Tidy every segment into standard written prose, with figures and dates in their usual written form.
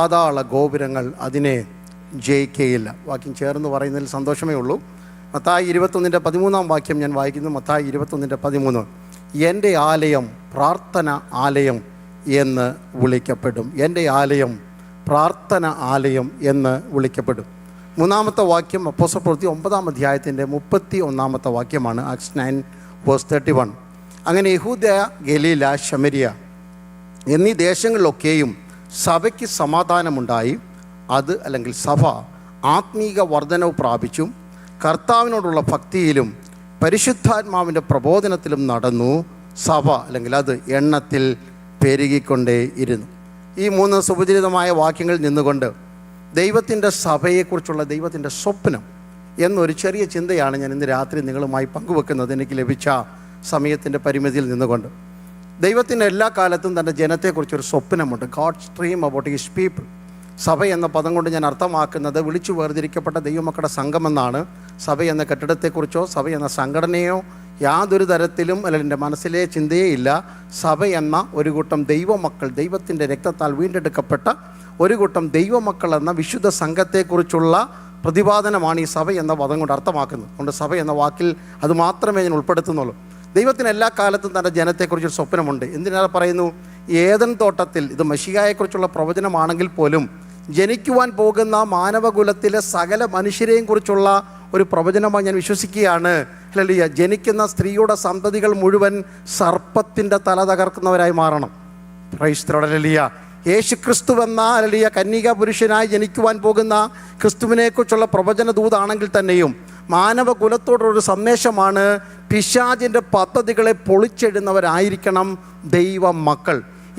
പാതാള ഗോപുരങ്ങൾ അതിനെ ജയിക്കുകയില്ല. വാക്യം ചേർന്ന് പറയുന്നതിൽ സന്തോഷമേ ഉള്ളൂ. മത്തായി 21:13 ഞാൻ വായിക്കുന്നു. മത്തായി 21:13, എൻ്റെ ആലയം പ്രാർത്ഥന ആലയം എന്ന് വിളിക്കപ്പെടും. എൻ്റെ ആലയം പ്രാർത്ഥന ആലയം എന്ന് വിളിക്കപ്പെടും. 3-ാമത്തെ വാക്യം അപ്പോസ്തലപ്രവൃത്തി 9-ാം വാക്യമാണ്. ആക്ട്സ് 9:31. അങ്ങനെ യഹൂദയ, ഗലീല, ശമരിയ എന്നീ ദേശങ്ങളിലൊക്കെയും സഭയ്ക്ക് സമാധാനമുണ്ടായി. അത് അല്ലെങ്കിൽ സഭ ആത്മീക വർധനവ് പ്രാപിച്ചും കർത്താവിനോടുള്ള ഭക്തിയിലും പരിശുദ്ധാത്മാവിൻ്റെ പ്രബോധനത്തിലും നടന്നു. സഭ അല്ലെങ്കിൽ അത് എണ്ണത്തിൽ പെരുകിക്കൊണ്ടേയിരുന്നു. ഈ 3 സുപരിചിതമായ വാക്യങ്ങളിൽ നിന്നുകൊണ്ട് ദൈവത്തിൻ്റെ സഭയെക്കുറിച്ചുള്ള ദൈവത്തിൻ്റെ സ്വപ്നം എന്നൊരു ചെറിയ ചിന്തയാണ് ഞാൻ ഇന്ന് രാത്രി നിങ്ങളുമായി പങ്കുവെക്കുന്നത്. എനിക്ക് ലഭിച്ച സമയത്തിൻ്റെ പരിമിതിയിൽ നിന്നുകൊണ്ട് ദൈവത്തിൻ്റെ എല്ലാ കാലത്തും തൻ്റെ ജനത്തെക്കുറിച്ചൊരു സ്വപ്നമുണ്ട്. God's dream about his people. സഭ എന്ന പദം കൊണ്ട് ഞാൻ അർത്ഥമാക്കുന്നത് വിളിച്ചു വേർതിരിക്കപ്പെട്ട ദൈവമക്കളുടെ സംഘമെന്നാണ്. സഭ എന്ന കെട്ടിടത്തെക്കുറിച്ചോ സഭ എന്ന സംഘടനയോ യാതൊരു തരത്തിലും അല്ലെങ്കിൽ എൻ്റെ മനസ്സിലെ ചിന്തയേ ഇല്ല. സഭ എന്ന ഒരു കൂട്ടം ദൈവമക്കൾ, ദൈവത്തിൻ്റെ രക്തത്താൽ വീണ്ടെടുക്കപ്പെട്ട ഒരു കൂട്ടം ദൈവമക്കൾ എന്ന വിശുദ്ധ സംഘത്തെക്കുറിച്ചുള്ള പ്രതിപാദനമാണ് ഈ സഭ എന്ന പദം കൊണ്ട് അർത്ഥമാക്കുന്നത്. അതുകൊണ്ട് സഭ എന്ന വാക്കിൽ അത് മാത്രമേ ഞാൻ ഉൾപ്പെടുത്തുന്നുള്ളൂ. ദൈവത്തിന് എല്ലാ കാലത്തും തൻ്റെ ജനത്തെക്കുറിച്ചൊരു സ്വപ്നമുണ്ട്. എന്തിനാണ് പറയുന്നു? ഏദൻ തോട്ടത്തിൽ, ഇത് മശിഹായെക്കുറിച്ചുള്ള പ്രവചനമാണെങ്കിൽ പോലും ജനിക്കുവാൻ പോകുന്ന മാനവകുലത്തിലെ സകല മനുഷ്യരെയും കുറിച്ചുള്ള ഒരു പ്രവചനമായി ഞാൻ വിശ്വസിക്കുകയാണ്. ഹല്ലേലൂയ. ജനിക്കുന്ന സ്ത്രീയുടെ സന്തതികൾ മുഴുവൻ സർപ്പത്തിൻ്റെ തല തകർക്കുന്നവരായി മാറണം. Price the Lord. ഹല്ലേലൂയ. യേശു ക്രിസ്തു എന്ന ഹല്ലേലൂയ കന്യക പുരുഷനായി ജനിക്കുവാൻ പോകുന്ന ക്രിസ്തുവിനെക്കുറിച്ചുള്ള പ്രവചന ദൂതാണെങ്കിൽ തന്നെയും മാനവകുലത്തോടൊരു സന്ദേശമാണ്. പിശാചിൻ്റെ പദ്ധതികളെ പൊളിച്ചെഴുന്നവരായിരിക്കണം ദൈവ മക്കൾ.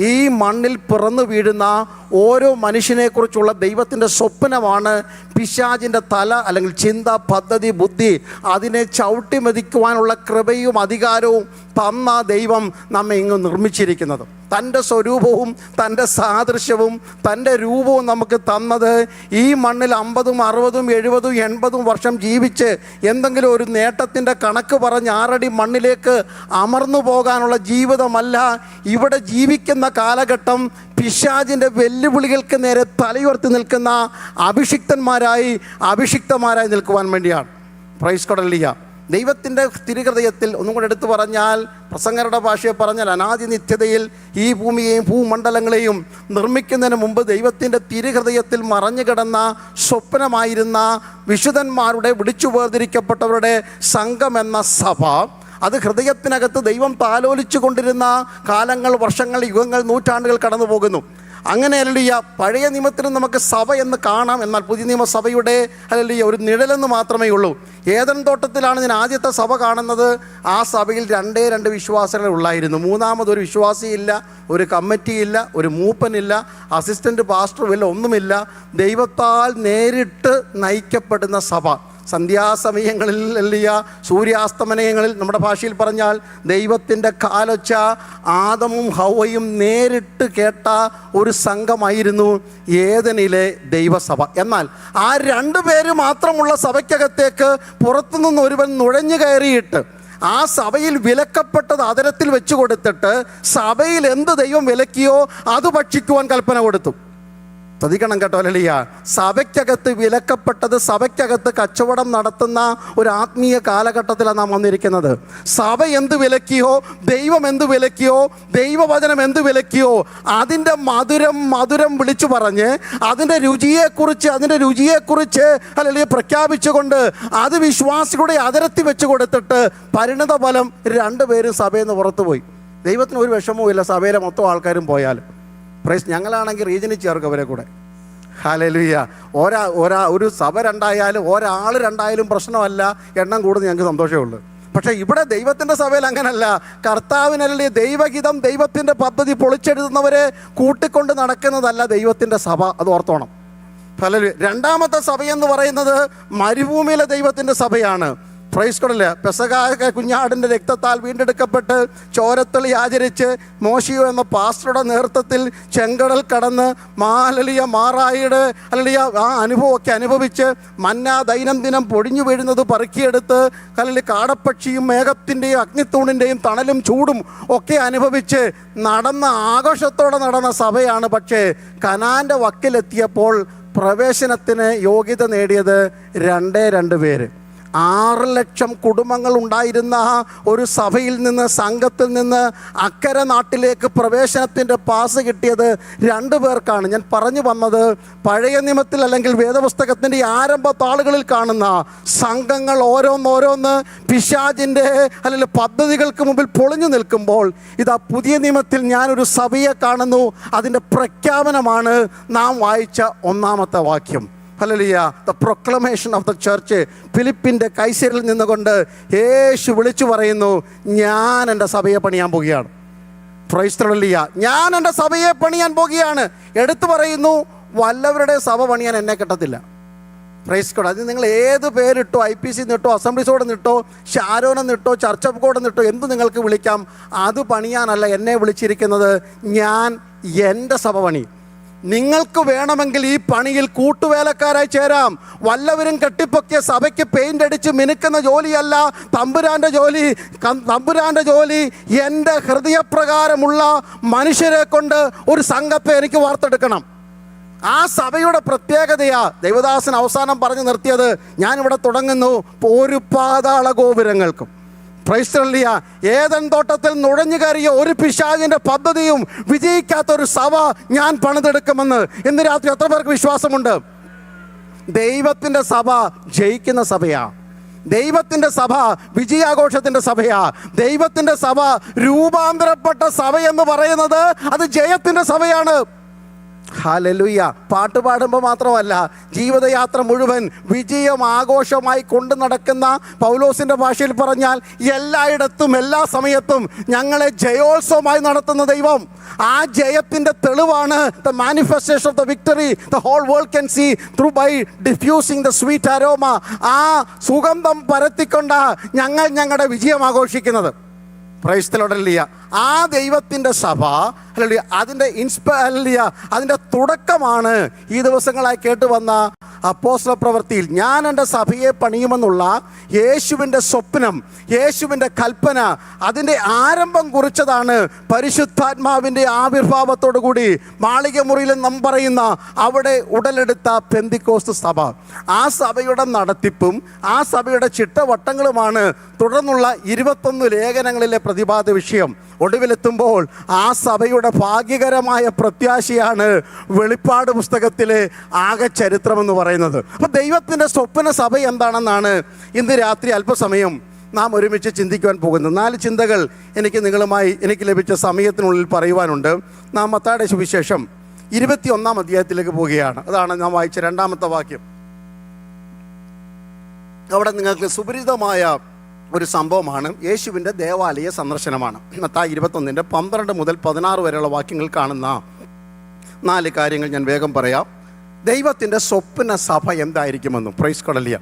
ഈ മണ്ണിൽ പിറന്നു വീഴുന്ന ഓരോ മനുഷ്യനെക്കുറിച്ചുള്ള ദൈവത്തിൻ്റെ സ്വപ്നമാണ് പിശാചിൻ്റെ തല അല്ലെങ്കിൽ ചിന്ത, പദ്ധതി, ബുദ്ധി അതിനെ ചവിട്ടി മെതിക്കുവാനുള്ള കൃപയും അധികാരവും തന്ന ദൈവം നമ്മെ ഇങ്ങ് നിർമ്മിച്ചിരിക്കുന്നത്. തൻ്റെ സ്വരൂപവും തൻ്റെ സാദൃശ്യവും തൻ്റെ രൂപവും നമുക്ക് തന്നത് ഈ മണ്ണിൽ 50, 60, 70, 80 വർഷം ജീവിച്ച് എന്തെങ്കിലും ഒരു നേട്ടത്തിൻ്റെ കണക്ക് പറഞ്ഞ് 6 അടി മണ്ണിലേക്ക് അമർന്നു പോകാനുള്ള ജീവിതമല്ല. ഇവിടെ ജീവിക്കുന്ന കാലഘട്ടം പിശാചിൻ്റെ വെല്ലുവിളികൾക്ക് നേരെ തലയുയർത്തി നിൽക്കുന്ന അഭിഷിക്തന്മാരായി നിൽക്കുവാൻ വേണ്ടിയാണ്. Praise God. ഹല്ലേലൂയ. ദൈവത്തിൻ്റെ തിരുഹൃദയത്തിൽ, ഒന്നും കൂടെ എടുത്തു പറഞ്ഞാൽ, പ്രസംഗരുടെ ഭാഷയെ പറഞ്ഞാൽ, അനാദി നിത്യതയിൽ ഈ ഭൂമിയെയും ഭൂമണ്ഡലങ്ങളെയും നിർമ്മിക്കുന്നതിന് മുമ്പ് ദൈവത്തിൻ്റെ തിരുഹൃദയത്തിൽ മറഞ്ഞു കിടന്ന സ്വപ്നമായിരുന്ന വിശുദ്ധന്മാരുടെ, വിളിച്ചു വേർതിരിക്കപ്പെട്ടവരുടെ സംഘമെന്ന സഭ, അത് ഹൃദയത്തിനകത്ത് ദൈവം താലോലിച്ചു കൊണ്ടിരുന്ന കാലങ്ങൾ, വർഷങ്ങൾ, യുഗങ്ങൾ, നൂറ്റാണ്ടുകൾ കടന്നു പോകുന്നു. അങ്ങനെ ഹല്ലേലൂയ പഴയ നിയമത്തിലും നമുക്ക് സഭ എന്ന് കാണാം. എന്നാൽ പുതിയ നിയമസഭയുടെ ഹല്ലേലൂയ ഒരു നിഴലെന്ന് മാത്രമേ ഉള്ളൂ. ഏദൻ തോട്ടത്തിലാണ് ഞാൻ ആദ്യത്തെ സഭ കാണുന്നത്. ആ സഭയിൽ 2 വിശ്വാസികൾ ഉള്ളായിരുന്നു. മൂന്നാമതൊരു വിശ്വാസിയില്ല, ഒരു കമ്മിറ്റിയില്ല, ഒരു മൂപ്പനില്ല, അസിസ്റ്റൻ്റ് പാസ്റ്ററുമില്ല, ഒന്നുമില്ല. ദൈവത്താൽ നേരിട്ട് നയിക്കപ്പെടുന്ന സഭ. സന്ധ്യാസമയങ്ങളിൽ ഹല്ലേലൂയ, സൂര്യാസ്തമനങ്ങളിൽ, നമ്മുടെ ഭാഷയിൽ പറഞ്ഞാൽ ദൈവത്തിൻ്റെ കാലൊച്ച ആദമും ഹവ്വയും നേരിട്ട് കേട്ട ഒരു സംഘമായിരുന്നു ഏദനിലെ ദൈവസഭ. എന്നാൽ ആ 2 പേര് മാത്രമുള്ള സഭയ്ക്കകത്തേക്ക് പുറത്തുനിന്ന് ഒരുവൻ നുഴഞ്ഞു കയറിയിട്ട് ആ സഭയിൽ വിലക്കപ്പെട്ടത് അതരത്തിൽ വെച്ച് കൊടുത്തിട്ട് സഭയിൽ എന്ത് ദൈവം വിലക്കിയോ അത് ഭക്ഷിക്കുവാൻ കൽപ്പന കൊടുത്തു. ശ്രദ്ധിക്കണം കേട്ടോ. ഹല്ലേലൂയ. സഭയ്ക്കകത്ത് വിലക്കപ്പെട്ടത്, സഭയ്ക്കകത്ത് കച്ചവടം നടത്തുന്ന ഒരു ആത്മീയ കാലഘട്ടത്തിലാണ് നാം വന്നിരിക്കുന്നത്. സഭ എന്ത് വിലക്കിയോ, ദൈവം എന്ത് വിലക്കിയോ, ദൈവവചനം എന്ത് വിലക്കിയോ അതിൻ്റെ മധുരം വിളിച്ചു പറഞ്ഞ് അതിൻ്റെ രുചിയെക്കുറിച്ച് ഹല്ലേലൂയ പ്രഖ്യാപിച്ചുകൊണ്ട് അത് വിശ്വാസികളുടെ അതരത്തിൽ വെച്ച് കൊടുത്തിട്ട് പരിണത ഫലം 2 പേരും സഭയിൽ നിന്ന് പുറത്തുപോയി. ദൈവത്തിന് ഒരു വിഷമവും ഇല്ല സഭയിലെ മൊത്തം ആൾക്കാരും പോയാലും. പ്രൈസ്. ഞങ്ങളാണെങ്കിൽ റീജനിൽ ചേർക്കും അവരെ കൂടെ. ഹല്ലേലൂയ. ഒരു സഭ 2 ആയാലും ഒരാൾ 2 ആയാലും പ്രശ്നമല്ല, എണ്ണം കൂടുതൽ ഞങ്ങൾക്ക് സന്തോഷമേ ഉള്ളൂ. പക്ഷേ ഇവിടെ ദൈവത്തിൻ്റെ സഭയിൽ അങ്ങനല്ല. കർത്താവിനല്ലേ ദൈവഹിതം, ദൈവത്തിൻ്റെ പദ്ധതി പൊളിച്ചെഴുതുന്നവരെ കൂട്ടിക്കൊണ്ട് നടക്കുന്നതല്ല ദൈവത്തിൻ്റെ സഭ. അത് ഓർത്തോണം. ഹല്ലേലൂയ. 2-ാമത്തെ സഭയെന്ന് പറയുന്നത് മരുഭൂമിയിലെ ദൈവത്തിൻ്റെ സഭയാണ്. പ്രൈസ് കൊടല്ലേ. പെസഹ കുഞ്ഞാടിൻ്റെ രക്തത്താൽ വീണ്ടെടുക്കപ്പെട്ട് ചോരത്തളി ആചരിച്ച് മോശിയോ എന്ന പാസ്റ്ററുടെ നേതൃത്വത്തിൽ ചെങ്കടൽ കടന്ന് മാറായിയുടെ ആ അനുഭവമൊക്കെ അനുഭവിച്ച് മന്ന ദൈനംദിനം പൊടിഞ്ഞു വീഴുന്നത് പെറുക്കിയെടുത്ത് കാടപ്പക്ഷിയും മേഘത്തിൻ്റെയും അഗ്നിത്തൂണിൻ്റെയും തണലും ചൂടും ഒക്കെ അനുഭവിച്ച് നടന്ന ആഘോഷത്തോടെ നടന്ന സഭയാണ്. പക്ഷേ കനാൻ്റെ വക്കിലെത്തിയപ്പോൾ പ്രവേശനത്തിന് യോഗ്യത നേടിയത് 2 പേര്. 6 ലക്ഷം കുടുംബങ്ങൾ ഉണ്ടായിരുന്ന ഒരു സഭയിൽ നിന്ന്, സംഘത്തിൽ നിന്ന് അക്കരെ നാട്ടിലേക്ക് പ്രവേശനത്തിൻ്റെ പാസ് കിട്ടിയത് 2 പേർക്കാണ്. ഞാൻ പറഞ്ഞു വന്നത്, പഴയ നിയമത്തിൽ അല്ലെങ്കിൽ വേദപുസ്തകത്തിൻ്റെ ആരംഭ താളുകളിൽ കാണുന്ന സംഘങ്ങൾ ഓരോന്നോരോന്ന് പിശാചിൻ്റെ അല്ലെങ്കിൽ പദ്ധതികൾക്ക് മുമ്പിൽ പൊളിഞ്ഞു നിൽക്കുമ്പോൾ, ഇതാ പുതിയ നിയമത്തിൽ ഞാനൊരു സഭയെ കാണുന്നു. അതിൻ്റെ പ്രഖ്യാപനമാണ് നാം വായിച്ച 1-ാമത്തെ വാക്യം. Hallelujah. The proclamation of the church. ഫിലിപ്പിൻ്റെ കൈസരിൽ നിന്നുകൊണ്ട് യേശു വിളിച്ചു പറയുന്നു, ഞാൻ എൻ്റെ സഭയെ പണിയാൻ പോകുകയാണ്. Praise the Lord. ഞാൻ എൻ്റെ സഭയെ പണിയാൻ പോകുകയാണ്. എടുത്തു പറയുന്നു, വല്ലവരുടെ സഭ പണിയാൻ എന്നെ കിട്ടത്തില്ല. Praise God. അത് നിങ്ങൾ ഏത് പേരിട്ടോ, IPC നിട്ടോ, അസംബ്ലീസ് കോഡ് നിട്ടോ, ഷാരോൻ നിട്ടോ, ചർച്ച് ഓഫ് ഗോഡ് നിട്ടോ, എന്ത് നിങ്ങൾക്ക് വിളിക്കാം. അത് പണിയാനല്ല എന്നെ വിളിച്ചിരിക്കുന്നത്. ഞാൻ എൻ്റെ സഭ പണി. നിങ്ങൾക്ക് വേണമെങ്കിൽ ഈ പണിയിൽ കൂട്ടുവേലക്കാരായി ചേരാം. വല്ലവരും കെട്ടിപ്പൊക്കിയ സഭയ്ക്ക് പെയിൻ്റ് അടിച്ച് മിനുക്കുന്ന ജോലിയല്ല തമ്പുരാൻ്റെ ജോലി. തമ്പുരാൻ്റെ ജോലി എൻ്റെ ഹൃദയപ്രകാരമുള്ള മനുഷ്യരെ കൊണ്ട് ഒരു സംഘത്തെ എനിക്ക് വാർത്തെടുക്കണം. ആ സഭയുടെ പ്രത്യേകതയാ ദൈവദാസൻ അവസാനം പറഞ്ഞു നിർത്തിയത്. ഞാനിവിടെ തുടങ്ങുന്നു, ഒരു പാതാള ഗോപുരങ്ങൾക്കും. Praise the Lord. ഏദൻ തോട്ടത്തിൽ നുഴഞ്ഞു കയറിയ ഒരു പിശാചിൻ്റെ പദ്ധതിയും വിജയിക്കാത്തൊരു സഭ ഞാൻ പണിതെടുക്കുമെന്ന് ഇന്ന് രാത്രി എത്ര പേർക്ക് വിശ്വാസമുണ്ട്? ദൈവത്തിൻ്റെ സഭ ജയിക്കുന്ന സഭയാ. ദൈവത്തിൻ്റെ സഭ വിജയാഘോഷത്തിൻ്റെ സഭയാ. ദൈവത്തിൻ്റെ സഭ രൂപാന്തരപ്പെട്ട സഭ എന്ന് പറയുന്നത് അത് ജയത്തിൻ്റെ സഭയാണ്. ഹല്ലേലൂയ. പാട്ട് പാടുമ്പോൾ മാത്രമല്ല, ജീവിതയാത്ര മുഴുവൻ വിജയം ആഘോഷമായി കൊണ്ടു നടക്കുന്ന, പൗലോസിൻ്റെ ഭാഷയിൽ പറഞ്ഞാൽ എല്ലായിടത്തും എല്ലാ സമയത്തും ഞങ്ങളെ ജയോത്സവമായി നടത്തുന്ന ദൈവം. ആ ജയത്തിൻ്റെ തെളിവാണ് the manifestation of the victory the whole world can see through by diffusing the sweet aroma. ആ സുഗന്ധം പരത്തിക്കൊണ്ട് ഞങ്ങൾ ഞങ്ങളുടെ വിജയം ആഘോഷിക്കുന്നത്. Praise the Lord. ആ ദൈവത്തിൻ്റെ സഭ അതിൻ്റെ തുടക്കമാണ് ഈ ദിവസങ്ങളായി കേട്ടുവന്ന അപ്പോസ്തല പ്രവൃത്തിയിൽ ഞാൻ എൻ്റെ സഭയെ പണിയുമെന്നുള്ള യേശുവിൻ്റെ സ്വപ്നം, യേശുവിൻ്റെ കൽപ്പന, അതിൻ്റെ ആരംഭം കുറിച്ചതാണ് പരിശുദ്ധാത്മാവിൻ്റെ ആവിർഭാവത്തോടു കൂടി മാളികമുറിയിൽ നാം പറയുന്ന അവിടെ ഉടലെടുത്ത പെന്തിക്കോസ്ത് സഭ. ആ സഭയുടെ നടത്തിപ്പും ആ സഭയുടെ ചിട്ടവട്ടങ്ങളുമാണ് തുടർന്നുള്ള 21 ലേഖനങ്ങളിലെ പ്രതിപാദ്യ വിഷയം. ഒടുവിലെത്തുമ്പോൾ ആ സഭയുടെ ഭാഗ്യകരമായ പ്രത്യാശയാണ് വെളിപ്പാട് പുസ്തകത്തിലെ ആകെ ചരിത്രമെന്ന് പറയുന്നത്. അപ്പോൾ ദൈവത്തിൻ്റെ സ്വപ്ന സഭ എന്താണെന്നാണ് ഇന്ന് രാത്രി അല്പസമയം നാം ഒരുമിച്ച് ചിന്തിക്കുവാൻ പോകുന്നത്. 4 ചിന്തകൾ എനിക്ക് ലഭിച്ച സമയത്തിനുള്ളിൽ പറയുവാനുണ്ട്. നാം മത്തായിയുടെ സുവിശേഷം 21-ാം അധ്യായത്തിലേക്ക് പോവുകയാണ്. അതാണ് നാം വായിച്ച 2-ാമത്തെ വാക്യം. അവിടെ നിങ്ങൾക്ക് സുപരിചിതമായ ഒരു സംഭവമാണ്. യേശുവിൻ്റെ ദേവാലയ സന്ദർശനമാണ്. മത്തായി 21-12 മുതൽ 16 വരെയുള്ള വാക്യങ്ങൾ കാണുന്ന 4 കാര്യങ്ങൾ ഞാൻ വേഗം പറയാം. ദൈവത്തിൻ്റെ സ്വപ്ന സഭ എന്തായിരിക്കുമെന്നും. പ്രൈസ് കൊടലിയ.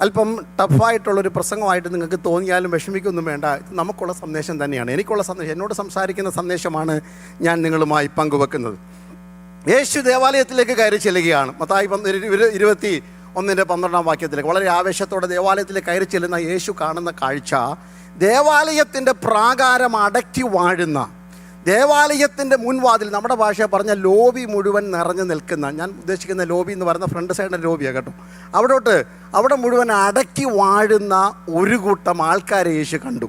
അല്പം ടഫായിട്ടുള്ളൊരു പ്രസംഗമായിട്ട് നിങ്ങൾക്ക് തോന്നിയാലും വിഷമിക്കൊന്നും വേണ്ട. ഇത് നമുക്കുള്ള സന്ദേശം തന്നെയാണ്. എനിക്കുള്ള സന്ദേശം, എന്നോട് സംസാരിക്കുന്ന സന്ദേശമാണ് ഞാൻ നിങ്ങളുമായി പങ്കുവെക്കുന്നത്. യേശു ദേവാലയത്തിലേക്ക് കയറി ചെല്ലുകയാണ്. മത്തായി 21-12 വാക്യത്തിലേക്ക് വളരെ ആവേശത്തോടെ ദേവാലയത്തിലേക്ക് കയറി ചെല്ലുന്ന യേശു കാണുന്ന കാഴ്ച, ദേവാലയത്തിൻ്റെ പ്രാകാരം അടക്കി വാഴുന്ന, ദേവാലയത്തിൻ്റെ മുൻവാതിൽ, നമ്മുടെ ഭാഷ പറഞ്ഞ ലോബി മുഴുവൻ നിറഞ്ഞു നിൽക്കുന്ന, ഞാൻ ഉദ്ദേശിക്കുന്ന ലോബി എന്ന് പറയുന്ന ഫ്രണ്ട് സൈഡിൻ്റെ ലോബിയാണ് കേട്ടോ, അവിടെ മുഴുവൻ അടക്കി വാഴുന്ന ഒരു കൂട്ടം ആൾക്കാരെ യേശു കണ്ടു.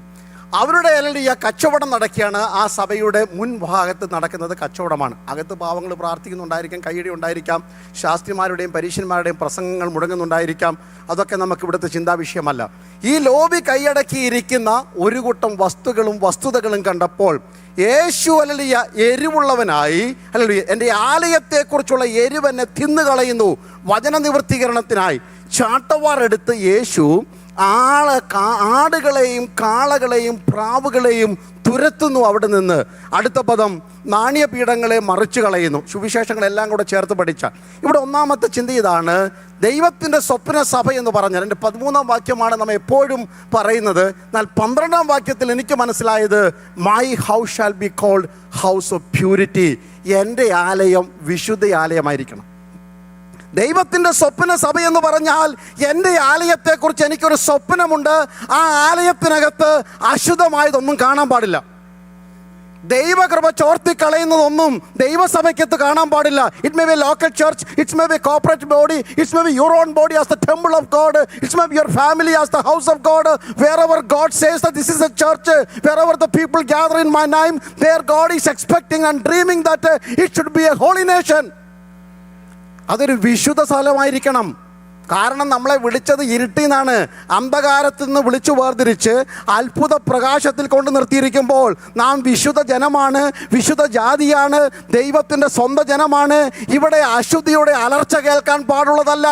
അവരുടെ അല്ലെങ്കിൽ കച്ചവടം നടക്കുകയാണ്. ആ സഭയുടെ മുൻഭാഗത്ത് നടക്കുന്നത് കച്ചവടമാണ്. അകത്ത് പാവങ്ങൾ പ്രാർത്ഥിക്കുന്നുണ്ടായിരിക്കാം, കൈയടി ഉണ്ടായിരിക്കാം, ശാസ്ത്രിമാരുടെയും പരീക്ഷന്മാരുടെയും പ്രസംഗങ്ങൾ മുടങ്ങുന്നുണ്ടായിരിക്കാം. അതൊക്കെ നമുക്ക് ഇവിടുത്തെ ചിന്താ വിഷയമല്ല. ഈ ലോബി കൈയടക്കിയിരിക്കുന്ന ഒരു കൂട്ടം വസ്തുതകളും കണ്ടപ്പോൾ യേശു അല്ലലിയ എരിവുള്ളവനായി, അല്ലലിയ എൻ്റെ ആലയത്തെക്കുറിച്ചുള്ള എരിവെന്നെ തിന്നുകളയുന്നു, വചന നിവൃത്തീകരണത്തിനായി ചാട്ടവാർ എടുത്ത് യേശു ആടുകളെയും കാളകളെയും പ്രാവുകളെയും തുരത്തുന്നു അവിടെ നിന്ന്. അടുത്ത പദം നാണ്യപീഠങ്ങളെ മറിച്ചു കളയുന്നു. സുവിശേഷങ്ങളെല്ലാം കൂടെ ചേർത്ത് പഠിച്ചാൽ ഇവിടെ ഒന്നാമത്തെ ചിന്ത ഇതാണ്, ദൈവത്തിൻ്റെ സ്വപ്ന സഭ എന്ന് പറഞ്ഞാൽ. എൻ്റെ 13-ാം വാക്യമാണ് നമ്മൾ എപ്പോഴും പറയുന്നത്. എന്നാൽ 12-ാം വാക്യത്തിൽ എനിക്ക് മനസ്സിലായത്, my house shall be called house of purity. എൻ്റെ ആലയം വിശുദ്ധ ആലയമായിരിക്കണം. ദൈവത്തിൻ്റെ സ്വപ്ന സഭ എന്ന് പറഞ്ഞാൽ എൻ്റെ ആലയത്തെക്കുറിച്ച് എനിക്കൊരു സ്വപ്നമുണ്ട്. ആ ആലയത്തിനകത്ത് അശുദ്ധമായതൊന്നും കാണാൻ പാടില്ല. ദൈവകൃപ ചോർത്തിക്കളയുന്നതൊന്നും ദൈവസഭയ്ക്കകത്ത് കാണാൻ പാടില്ല. It may be local church, it's may be corporate body, it's may be your own body as the temple of God, it's may be your family as the house of God. Wherever God says that this is a church, wherever the people gather in my name, there God is expecting and dreaming that it should be a holy nation. അതൊരു വിശുദ്ധ സ്ഥലമായിരിക്കണം. കാരണം നമ്മളെ വിളിച്ചത് ഇരുട്ടിൽ നിന്നാണ്, അന്ധകാരത്തിൽ നിന്ന് വിളിച്ചു വേർതിരിച്ച് അത്ഭുത പ്രകാശത്തിൽ കൊണ്ട് നിർത്തിയിരിക്കുമ്പോൾ നാം വിശുദ്ധ ജനമാണ്, വിശുദ്ധ ജാതിയാണ്, ദൈവത്തിൻ്റെ സ്വന്തം ജനമാണ്. ഇവിടെ അശുദ്ധിയുടെ അലർച്ച കേൾക്കാൻ പാടുള്ളതല്ല.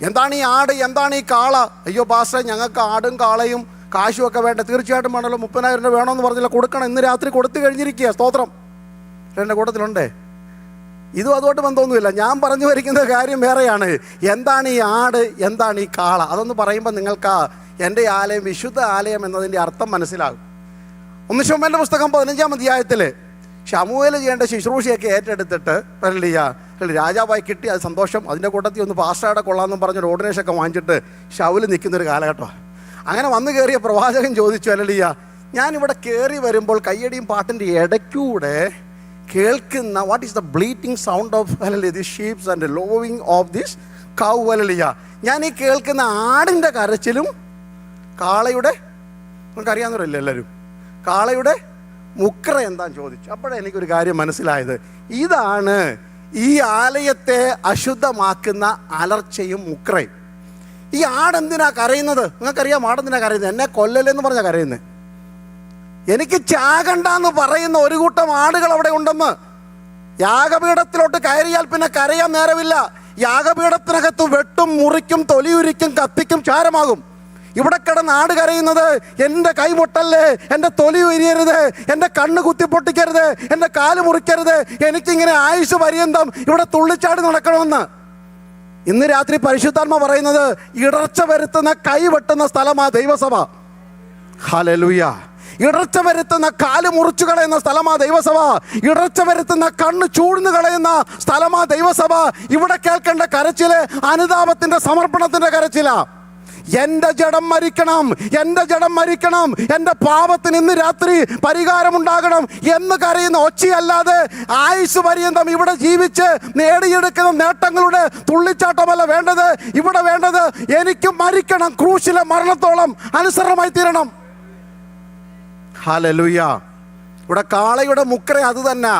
എന്താണ് ഈ ആട്, എന്താണ് ഈ കാള? അയ്യോ പാസ്റ്ററെ, ഞങ്ങൾക്ക് ആടും കാളയും കാശും ഒക്കെ വേണ്ട. തീർച്ചയായിട്ടും വേണമല്ലോ. 30,000 രൂപ വേണമെന്ന് പറഞ്ഞില്ല, കൊടുക്കണം. ഇന്ന് രാത്രി കൊടുത്തു കഴിഞ്ഞിരിക്കുക. സ്തോത്രം. എൻ്റെ കൂട്ടത്തിലുണ്ടേ. ഇതും അതുകൊണ്ട് ബന്ധമൊന്നുമില്ല. ഞാൻ പറഞ്ഞു വരിക്കുന്ന കാര്യം വേറെയാണ്. എന്താണ് ഈ ആട്, എന്താണ് ഈ കാള? അതൊന്ന് പറയുമ്പോൾ നിങ്ങൾക്ക് എൻ്റെ ആലയം വിശുദ്ധ ആലയം എന്നതിൻ്റെ അർത്ഥം മനസ്സിലാകും. 1 ശമൂവേലിൻ്റെ പുസ്തകം 15-ാം അധ്യായത്തിൽ ശമൂവേൽ ചെയ്യേണ്ട ശുശ്രൂഷയൊക്കെ ഏറ്റെടുത്തിട്ട് രാജാവായി കിട്ടി. അത് സന്തോഷം. അതിൻ്റെ കൂട്ടത്തിൽ ഒന്ന് പാസ്റ്ററുടെ കൊള്ളാമെന്നും പറഞ്ഞൊരു ഓർഡിനേഷനൊക്കെ വാങ്ങിച്ചിട്ട് ശൗല് നിൽക്കുന്നൊരു കാലഘട്ടമാണ്. അങ്ങനെ വന്നു കയറിയ പ്രവാചകൻ ചോദിച്ചു, അല്ലല്ലിയ, ഞാനിവിടെ കയറി വരുമ്പോൾ കയ്യടിയും പാട്ടിൻ്റെ ഇടയ്ക്കൂടെ കേൾക്കുന്ന what is the bleating sound of this sheeps and lowing of this cow. Hallelujah, ഞാൻ ഈ കേൾക്കുന്ന ആടിൻ്റെ കരച്ചിലും കാളയുടെ, നമുക്കറിയാവുന്നവരല്ലേ എല്ലാവരും, കാളയുടെ മുക്ര എന്താന്ന് ചോദിച്ചു. അപ്പോഴേ എനിക്കൊരു കാര്യം മനസ്സിലായത്, ഇതാണ് ഈ ആലയത്തെ അശുദ്ധമാക്കുന്ന അലർച്ചയും മുക്രയും. ഈ ആടെന്തിനാ കരയുന്നത്? നിങ്ങൾക്കറിയാം ആടെന്തിനാ കരയുന്നത്? എന്നെ കൊല്ലലെന്ന് പറഞ്ഞാൽ കരയുന്നത്. എനിക്ക് ചാകണ്ടെന്ന് പറയുന്ന ഒരു കൂട്ടം ആടുകൾ അവിടെ ഉണ്ടെന്ന്. യാഗപീഠത്തിലോട്ട് കയറിയാൽ പിന്നെ കരയാൻ നേരമില്ല. യാഗപീഠത്തിനകത്ത് വെട്ടും മുറിക്കും തൊലിയുരിക്കും കത്തിക്കും ചാരമാകും. ഇവിടെ കിടന്ന് ആട് കരയുന്നത്, എൻ്റെ കൈ മുട്ടല്ലേ, എൻ്റെ തൊലി ഉരിയരുത്, എൻ്റെ കണ്ണ് കുത്തിപ്പൊട്ടിക്കരുത്, എൻ്റെ കാല് മുറിക്കരുത്, എനിക്കിങ്ങനെ ആയുസ് പര്യന്തം ഇവിടെ തുള്ളിച്ചാടി നടക്കണമെന്ന്. ഇന്ന് രാത്രി പരിശുദ്ധാത്മ പറയുന്നത്, ഇടർച്ച വരുത്തുന്ന കൈ വെട്ടുന്ന സ്ഥലമാ ദൈവസഭ. ഹല്ലേലൂയ. ഇടർച്ച വരുത്തുന്ന കാല് മുറിച്ചു കളയുന്ന സ്ഥലമാ ദൈവസഭ. ഇടർച്ച വരുത്തുന്ന കണ്ണ് ചൂഴ്ന്നു കളയുന്ന സ്ഥലമാ ദൈവസഭ. ഇവിടെ കേൾക്കേണ്ട കരച്ചില് അനുതാപത്തിന്റെ, സമർപ്പണത്തിന്റെ കരച്ചിലാ. എൻ്റെ ജഡം മരിക്കണം, എൻ്റെ ജഡം മരിക്കണം, എൻ്റെ പാപത്തിന് ഇന്ന് രാത്രി പരിഹാരമുണ്ടാകണം എന്ന് കരയുന്ന ഒച്ചയല്ലാതെ ആയുസ് പര്യന്തം ഇവിടെ ജീവിച്ച് നേടിയെടുക്കുന്ന നേട്ടങ്ങളുടെ തുള്ളിച്ചാട്ടമല്ല വേണ്ടത്. ഇവിടെ വേണ്ടത് എനിക്ക് മരിക്കണം, ക്രൂശിലെ മരണത്തോളം അനുസരണമായി തീരണം. ഹല്ലേലൂയ. ഇവിടെ കാളയുടെ മുക്ര അത് തന്നെ,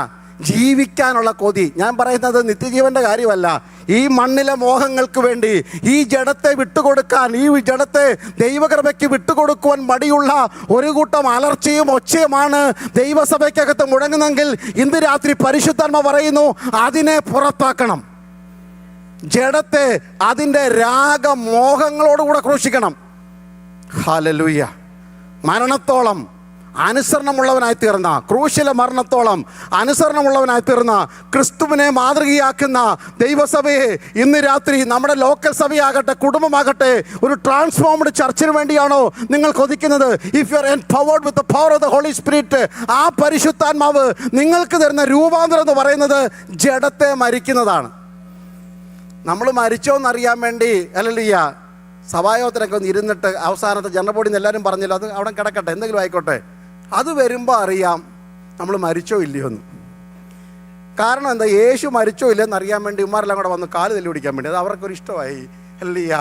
ജീവിക്കാനുള്ള കൊതി. ഞാൻ പറയുന്നത് നിത്യജീവന്റെ കാര്യമല്ല. ഈ മണ്ണിലെ മോഹങ്ങൾക്ക് വേണ്ടി ഈ ജഡത്തെ വിട്ടുകൊടുക്കാൻ, ഈ ജഡത്തെ ദൈവകൃപയ്ക്ക് വിട്ടുകൊടുക്കുവാൻ മടിയുള്ള ഒരു കൂട്ടം അലർച്ചയും ഒച്ചയുമാണ് ദൈവസഭയ്ക്കകത്ത് മുഴങ്ങുന്നെങ്കിൽ ഇന്ന് രാത്രി പരിശുദ്ധാത്മ പറയുന്നു, അതിനെ പുറത്താക്കണം. ജഡത്തെ അതിൻ്റെ രാഗമോഹങ്ങളോടുകൂടെ ക്രൂശിക്കണം. ഹല്ലേലൂയ. മരണത്തോളം അനുസരണമുള്ളവനായി തീർന്ന, ക്രൂശിലെ മരണത്തോളം അനുസരണമുള്ളവനായി തീർന്ന, ക്രിസ്തുവിനെ മാതൃകയാക്കുന്ന ദൈവസഭയെ ഇന്ന് രാത്രി നമ്മുടെ ലോക്കൽ സഭയാകട്ടെ, കുടുംബമാകട്ടെ, ഒരു ട്രാൻസ്ഫോംഡ് ചർച്ചിന് വേണ്ടിയാണോ നിങ്ങൾ കൊതിക്കുന്നത്? If you are empowered with the power of the Holy Spirit, ആ പരിശുദ്ധാത്മാവ് നിങ്ങൾക്ക് തരുന്ന രൂപാന്തരം എന്ന് പറയുന്നത് ജഡത്തെ മരിക്കുന്നതാണ്. നമ്മൾ മരിച്ചോന്നറിയാൻ വേണ്ടി അല്ലല്ലിയ സഭായോഗത്തിനൊക്കെ ഒന്ന് ഇരുന്നിട്ട് അവസാനത്തെ ജനറൽ നിന്ന് എല്ലാവരും പറഞ്ഞില്ല, അത് അവിടെ കിടക്കട്ടെ, എന്തെങ്കിലും ആയിക്കോട്ടെ, അത് വരുമ്പോൾ അറിയാം നമ്മൾ മരിച്ചോ ഇല്ലയോ എന്ന്. കാരണം എന്താ, യേശു മരിച്ചോ ഇല്ലെന്ന് അറിയാൻ വേണ്ടി ഉമ്മാരെല്ലാം കൂടെ വന്ന് കാല് തല്ലി ഓടിക്കാൻ വേണ്ടി. അത് അവർക്കൊരു ഇഷ്ടമായി. അല്ലിയ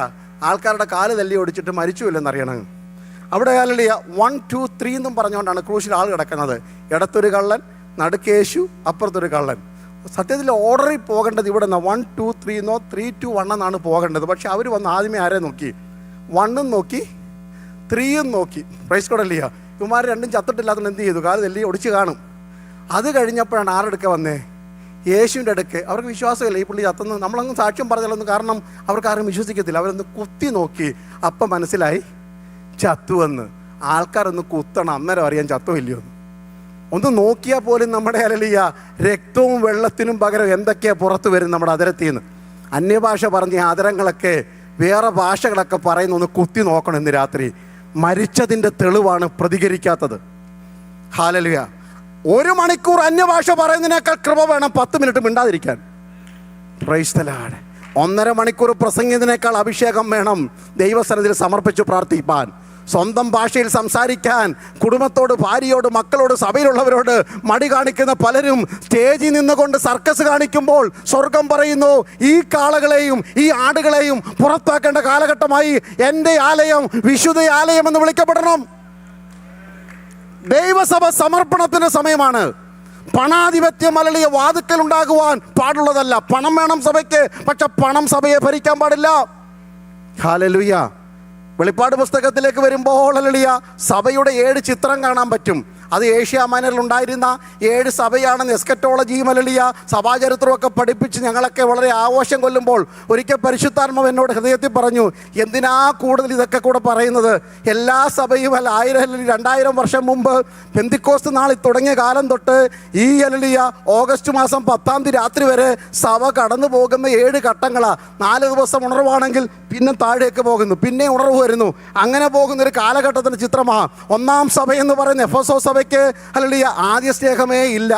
ആൾക്കാരുടെ കാല് തല്ലി ഓടിച്ചിട്ട് മരിച്ചോ ഇല്ലെന്ന് അറിയണം. അവിടെ അല്ലിയ 1, 2, 3 എന്നും പറഞ്ഞുകൊണ്ടാണ് ക്രൂശിൽ ആൾ കിടക്കുന്നത്. ഇടത്തൊരു കള്ളൻ, നടുക്കേശു, അപ്പുറത്തൊരു കള്ളൻ. സത്യത്തിൽ ഓർഡറിൽ പോകേണ്ടത് ഇവിടെ നിന്ന് 1, 2, 3 എന്നോ 3, 2, 1 എന്നാണ് പോകേണ്ടത്. പക്ഷെ അവർ വന്ന് ആദ്യമേ ആരെ നോക്കി? 1 നോക്കി, 3 നോക്കി. പ്രൈസ് കോഡല്ലിയ. ഇവന്മാർ രണ്ടും ചത്തിട്ടില്ലാത്തത് എന്ത് ചെയ്തു? കാല് തല്ലി ഒടിച്ച് കാണും. അത് കഴിഞ്ഞപ്പോഴാണ് ആരെടുക്ക വന്നേ? യേശുവിൻ്റെ അടുക്ക് അവർക്ക് വിശ്വാസമില്ല ഈ പുള്ളി ചത്തെന്ന്. നമ്മളങ്ങ് സാക്ഷ്യം പറഞ്ഞാലൊന്നും, കാരണം അവർക്ക് ആരും വിശ്വസിക്കത്തില്ല. അവരൊന്ന് കുത്തി നോക്കി, അപ്പം മനസ്സിലായി ചത്തുവെന്ന്. ആൾക്കാരൊന്ന് കുത്തണം, അന്നേരം അറിയാൻ ചത്തുമില്ലയോ എന്ന്. ഒന്ന് നോക്കിയാൽ പോലും നമ്മുടെ ഹല്ലേലൂയ രക്തവും വെള്ളത്തിനും പകരം എന്തൊക്കെയാണ് പുറത്ത് വരും നമ്മുടെ അതിരത്തിൽ നിന്ന്. അന്യഭാഷ പറഞ്ഞ ആദരങ്ങളൊക്കെ വേറെ ഭാഷകളൊക്കെ പറയുന്ന ഒന്ന് കുത്തി നോക്കണം ഇന്ന് രാത്രി. മരിച്ചതിൻ്റെ തെളിവാണ് പ്രതികരിക്കാത്തത്. ഹല്ലേലൂയ. 1 മണിക്കൂർ അന്യഭാഷ പറയുന്നതിനേക്കാൾ കൃപ വേണം 10 മിനിറ്റ് മിണ്ടാതിരിക്കാൻ. Praise the Lord. 1.5 മണിക്കൂർ പ്രസംഗിക്കുന്നതിനേക്കാൾ അഭിഷേകം വേണം ദൈവസന്നിധിയിൽ സമർപ്പിച്ച് പ്രാർത്ഥിപ്പാൻ. സ്വന്തം ഭാഷയിൽ സംസാരിക്കാൻ കുടുംബത്തോട്, ഭാര്യയോട്, മക്കളോട്, സഭയിലുള്ളവരോട് മടി കാണിക്കുന്ന പലരും സ്റ്റേജിൽ നിന്നുകൊണ്ട് സർക്കസ് കാണിക്കുമ്പോൾ സ്വർഗം പറയുന്നു, ഈ കാളകളെയും ഈ ആടുകളെയും പുറത്താക്കേണ്ട കാലഘട്ടമായി. എൻ്റെ ആലയം വിശുദ്ധ ആലയം എന്ന് വിളിക്കപ്പെടണം. ദൈവസഭ സമർപ്പണത്തിൻ്റെ സമയമാണ്. പണാധിപത്യം അലളിയ വാതുക്കൽ ഉണ്ടാകുവാൻ പാടുള്ളതല്ല. പണം വേണം സഭയ്ക്ക്, പക്ഷെ പണം സഭയെ ഭരിക്കാൻ പാടില്ല. ഹല്ലേലൂയ. വെളിപ്പാട് പുസ്തകത്തിലേക്ക് വരുമ്പോൾ ഹല്ലേലൂയ സഭയുടെ 7 ചിത്രം കാണാൻ പറ്റും. അത് ഏഷ്യ മൈനറിൽ ഉണ്ടായിരുന്ന 7 സഭയാണെന്ന് എസ്കറ്റോളജിയും ഹല്ലേലൂയ സഭാചരിത്രമൊക്കെ പഠിപ്പിച്ച് ഞങ്ങളൊക്കെ വളരെ ആഘോഷം കൊല്ലുമ്പോൾ ഒരിക്കൽ പരിശുദ്ധാത്മാവ് എന്നോട് ഹൃദയത്തിൽ പറഞ്ഞു, എന്തിനാ കൂടുതൽ ഇതൊക്കെ കൂടെ പറയുന്നത്? എല്ലാ സഭയും 1000 2000 വർഷം മുമ്പ് പെന്തിക്കോസ്ത് നാളിൽ തുടങ്ങിയ കാലം തൊട്ട് ഈ ഹല്ലേലൂയ ഓഗസ്റ്റ് മാസം 10-ാം തീയതി രാത്രി വരെ സഭ കടന്നു പോകുന്ന 7 ഘട്ടങ്ങളാണ്. 4 ദിവസം ഉണർവാണെങ്കിൽ പിന്നെ താഴേക്ക് പോകുന്നു, പിന്നെ ഉണർവ് വരുന്നു. അങ്ങനെ പോകുന്ന ഒരു കാലഘട്ടത്തിൻ്റെ ചിത്രമാണ്. 1-ാം സഭ എന്ന് പറയുന്ന എഫെസോ സഭയ്ക്ക് ഹല്ലേലൂയ ആദ്യ സ്നേഹമേ ഇല്ല.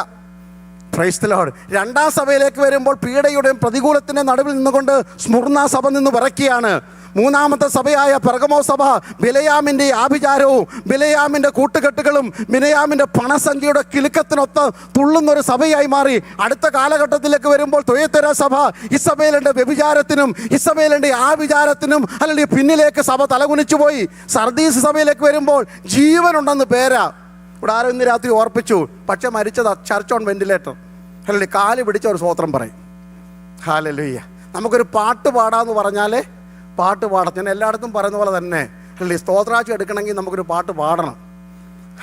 Price the Lord. 2-ാം സഭയിലേക്ക് വരുമ്പോൾ പീഡയുടെയും പ്രതികൂലത്തിൻ്റെ നടുവിൽ നിന്നുകൊണ്ട് സ്മുർണ സഭ നിന്ന് വിറയ്ക്കുകയാണ്. 3-ാമത്തെ സഭയായ പെർഗമോ സഭ ബിലയാമിൻ്റെ ആഭിചാരവും ബിലയാമിൻ്റെ കൂട്ടുകെട്ടുകളും ബിലയാമിൻ്റെ പണസംഖ്യയുടെ കിലുക്കത്തിനൊത്ത് തുള്ളുന്നൊരു സഭയായി മാറി. അടുത്ത കാലഘട്ടത്തിലേക്ക് വരുമ്പോൾ തുയത്തര സഭ ഇസബേലിൻ്റെ വ്യഭിചാരത്തിനും ഇസബേലിൻ്റെ ആഭിചാരത്തിനും അല്ലെങ്കിൽ പിന്നിലേക്ക് സഭ തലകുനിച്ചു പോയി. സർദീസ് സഭയിലേക്ക് വരുമ്പോൾ ജീവനുണ്ടെന്ന് പേരാ. ഇവിടെ ആരും ഇന്ന് രാത്രി ഓർപ്പിച്ചു, പക്ഷെ മരിച്ചത് ചർച്ച് ഓൺ വെന്റിലേറ്റർ. അല്ലെങ്കിൽ കാല് പിടിച്ച ഒരു സ്തോത്രം പറയും. ഹല്ലേലൂയ. നമുക്കൊരു പാട്ട് പാടാമെന്ന് പറഞ്ഞാൽ പാട്ട് പാടാം. ഞാൻ എല്ലായിടത്തും പറയുന്ന പോലെ തന്നെ അല്ലെങ്കിൽ സ്തോത്രാഴ്ച എടുക്കണമെങ്കിൽ നമുക്കൊരു പാട്ട് പാടണം.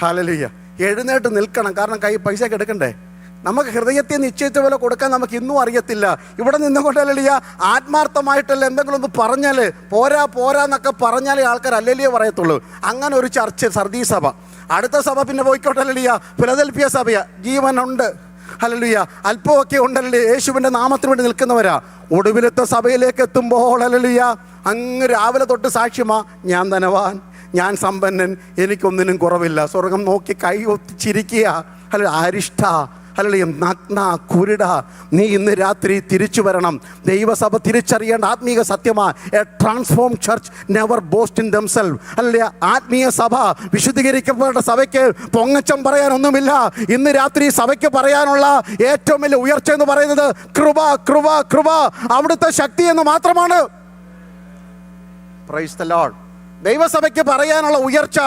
ഹല്ലേലൂയ. എഴുന്നേറ്റ് നിൽക്കണം, കാരണം കൈ പൈസയൊക്കെ എടുക്കണ്ടേ. നമുക്ക് ഹൃദയത്തെ നിശ്ചയിച്ച പോലെ കൊടുക്കാൻ നമുക്ക് ഇന്നും അറിയത്തില്ല. ഇവിടെ നിന്നുകൊണ്ട് ഹല്ലേലൂയ ആത്മാർത്ഥമായിട്ടല്ല എന്തെങ്കിലും ഒന്ന് പറഞ്ഞാൽ പോരാ പോരാ എന്നൊക്കെ പറഞ്ഞാലേ ആൾക്കാർ ഹല്ലേലൂയ പറയത്തുള്ളൂ. അങ്ങനെ ഒരു ചർച്ച് സർദീസ് സഭ. അടുത്ത സഭ പിന്നെ പോയിക്കോട്ടെ ഹല്ലേലൂയ ഫിലദൽഫിയ സഭയാ. ജീവനുണ്ട് ഹല്ലേലൂയ, അല്പമൊക്കെ ഉണ്ടല്ലേ, യേശുവിൻ്റെ നാമത്തിന് വേണ്ടി നിൽക്കുന്നവരാ. ഒടുവിലത്തെ സഭയിലേക്ക് എത്തുമ്പോൾ ഹല്ലേലൂയ അങ്ങ് രാവിലെ തൊട്ട് സാക്ഷ്യമാ, ഞാൻ ധനവാൻ, ഞാൻ സമ്പന്നൻ, എനിക്കൊന്നിനും കുറവില്ല. സ്വർഗം നോക്കി കൈ ഒത്തിച്ചിരിക്കുക. അല്ല അരിഷ്ട അല്ലെങ്കിൽ നഗ്ന കുരുട, നീ ഇന്ന് രാത്രി തിരിച്ചു വരണം. ദൈവസഭ തിരിച്ചറിയേണ്ട ആത്മീക സത്യമാണ്. A transform church never boast in themself. അല്ലെ ആത്മീയ സഭ, വിശുദ്ധീകരിക്കപ്പെട്ട സഭയ്ക്ക് പൊങ്ങച്ചം പറയാനൊന്നുമില്ല. ഇന്ന് രാത്രി സഭയ്ക്ക് പറയാനുള്ള ഏറ്റവും വലിയ ഉയർച്ച എന്ന് പറയുന്നത് കൃപ കൃപ കൃപ, അവിടുത്തെ ശക്തി എന്ന് മാത്രമാണ്. Praise the Lord. ദൈവസഭയ്ക്ക് പറയാനുള്ള ഉയർച്ച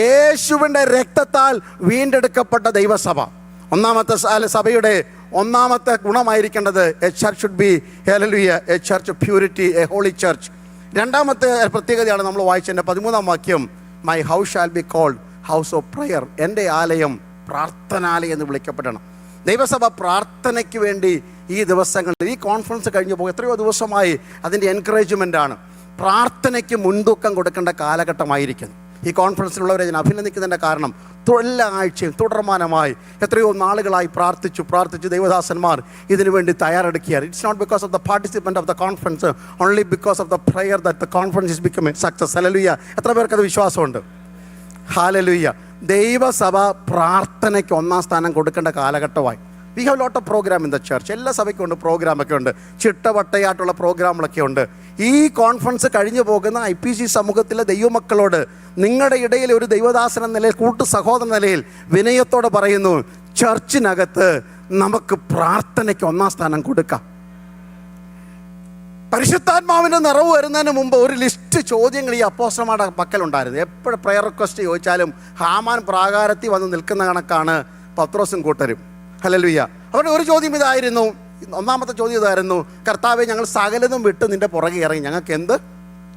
യേശുവിൻ്റെ രക്തത്താൽ വീണ്ടെടുക്കപ്പെട്ട ദൈവസഭ. ഒന്നാമത്തെ സഭയുടെ ഒന്നാമത്തെ ഗുണമായിരിക്കേണ്ടത് a church should be hallelujah a church of purity, a holy church. രണ്ടാമത്തെ പ്രത്യേകതയാണ് നമ്മൾ വായിച്ചതിൻ്റെ 13-ാം വാക്യം, my house shall be called house of prayer. എൻ്റെ ആലയം പ്രാർത്ഥനാലയം എന്ന് വിളിക്കപ്പെടണം. ദൈവസഭ പ്രാർത്ഥനയ്ക്ക് വേണ്ടി ഈ ദിവസങ്ങളിൽ, ഈ കോൺഫറൻസ് കഴിഞ്ഞു പോകും, എത്രയോ ദിവസമായി അതിൻ്റെ എൻകറേജ്മെൻ്റാണ്. പ്രാർത്ഥനയ്ക്ക് മുൻതൂക്കം കൊടുക്കേണ്ട കാലഘട്ടമായിരിക്കുന്നു. ഈ കോൺഫറൻസിലുള്ളവരെ ഞാൻ അഭിനന്ദിക്കുന്നതിൻ്റെ കാരണം എല്ലാ ആഴ്ചയും തുടർമാനമായി എത്രയോ നാളുകളായി പ്രാർത്ഥിച്ചു ദൈവദാസന്മാർ ഇതിനു വേണ്ടി തയ്യാറെടുക്കുകയാണ്. It's not because of the participant of the conference, only because of the prayer that the conference is become a success. Hallelujah. എത്ര പേർക്കത് വിശ്വാസമുണ്ട്? ഹല്ലേലൂയ. ദൈവസഭ പ്രാർത്ഥനയ്ക്ക് 1-ാം സ്ഥാനം കൊടുക്കേണ്ട കാലഘട്ടമായി. We have lot of program in the church. എല്ലാ സഭയ്ക്കും ഉണ്ട്, പ്രോഗ്രാമൊക്കെ ഉണ്ട്, ചിട്ടവട്ടയായിട്ടുള്ള പ്രോഗ്രാമുകളൊക്കെ ഉണ്ട്. ഈ കോൺഫറൻസ് കഴിഞ്ഞു പോകുന്ന IPC സമൂഹത്തിലെ ദൈവമക്കളോട് നിങ്ങളുടെ ഇടയിൽ ഒരു ദൈവദാസൻ എന്ന നിലയിൽ, കൂട്ടു സഹോദരൻ നിലയിൽ വിനയത്തോടെ പറയുന്നു, ചർച്ചിനകത്ത് നമുക്ക് പ്രാർത്ഥനയ്ക്ക് 1-ാം സ്ഥാനം കൊടുക്കാം. പരിശുദ്ധാത്മാവിൻ്റെ നിറവ് വരുന്നതിന് മുമ്പ് ഒരു ലിസ്റ്റ് ചോദ്യങ്ങൾ ഈ അപ്പോസ്തലന്മാരുടെ പക്കലുണ്ടായിരുന്നു. എപ്പോഴും പ്രയർ റിക്വസ്റ്റ് ചോദിച്ചാലും ഹാമാൻ പ്രാകാരത്തിൽ വന്ന് നിൽക്കുന്ന കണക്കാണ് പത്രോസും കൂട്ടരും. ഹല്ലേലൂയ. അവരുടെ ഒരു ചോദ്യം ഇതായിരുന്നു, ഒന്നാമത്തെ ചോദ്യം ഇതായിരുന്നു, കർത്താവേ, ഞങ്ങൾ സകലതും വിട്ട് നിൻ്റെ പുറകെ ഇറങ്ങി, ഞങ്ങൾക്ക് എന്ത്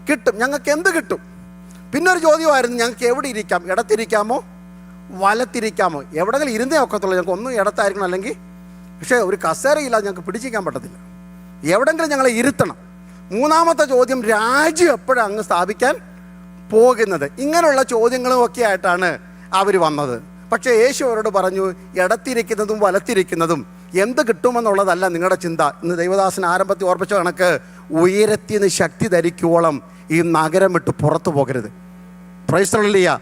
കിട്ടും? ഞങ്ങൾക്ക് എന്ത് കിട്ടും? പിന്നൊരു ചോദ്യമായിരുന്നു, ഞങ്ങൾക്ക് എവിടെ ഇരിക്കാം? ഇടത്തിരിക്കാമോ വലത്തിരിക്കാമോ? എവിടെങ്കിലും ഇരുന്നേ ഒക്കത്തുള്ളൂ, ഞങ്ങൾക്ക് ഒന്നും ഇടത്തായിരിക്കണം അല്ലെങ്കിൽ പക്ഷേ ഒരു കസേരയില്ലാതെ ഞങ്ങൾക്ക് പിടിച്ചിരിക്കാൻ പറ്റത്തില്ല. എവിടെങ്കിലും ഞങ്ങളെ ഇരുത്തണം. മൂന്നാമത്തെ ചോദ്യം, രാജ്യം എപ്പോഴാണ് അങ്ങ് സ്ഥാപിക്കാൻ പോകുന്നത്? ഇങ്ങനെയുള്ള ചോദ്യങ്ങളും ഒക്കെ ആയിട്ടാണ് അവർ വന്നത്. പക്ഷേ യേശു അവരോട് പറഞ്ഞു, ഇടത്തിരിക്കുന്നതും വലത്തിരിക്കുന്നതും എന്ത് കിട്ടുമെന്നുള്ളതല്ല നിങ്ങളുടെ ചിന്ത. ഇന്ന് ദൈവദാസൻ ആരംഭത്തിൽ ഓർപ്പിച്ച കണക്ക്, ഉയരത്തിന്ന് ശക്തി ധരിക്കുവോളം ഈ നഗരം വിട്ട് പുറത്തു പോകരുത്. Price the Lord.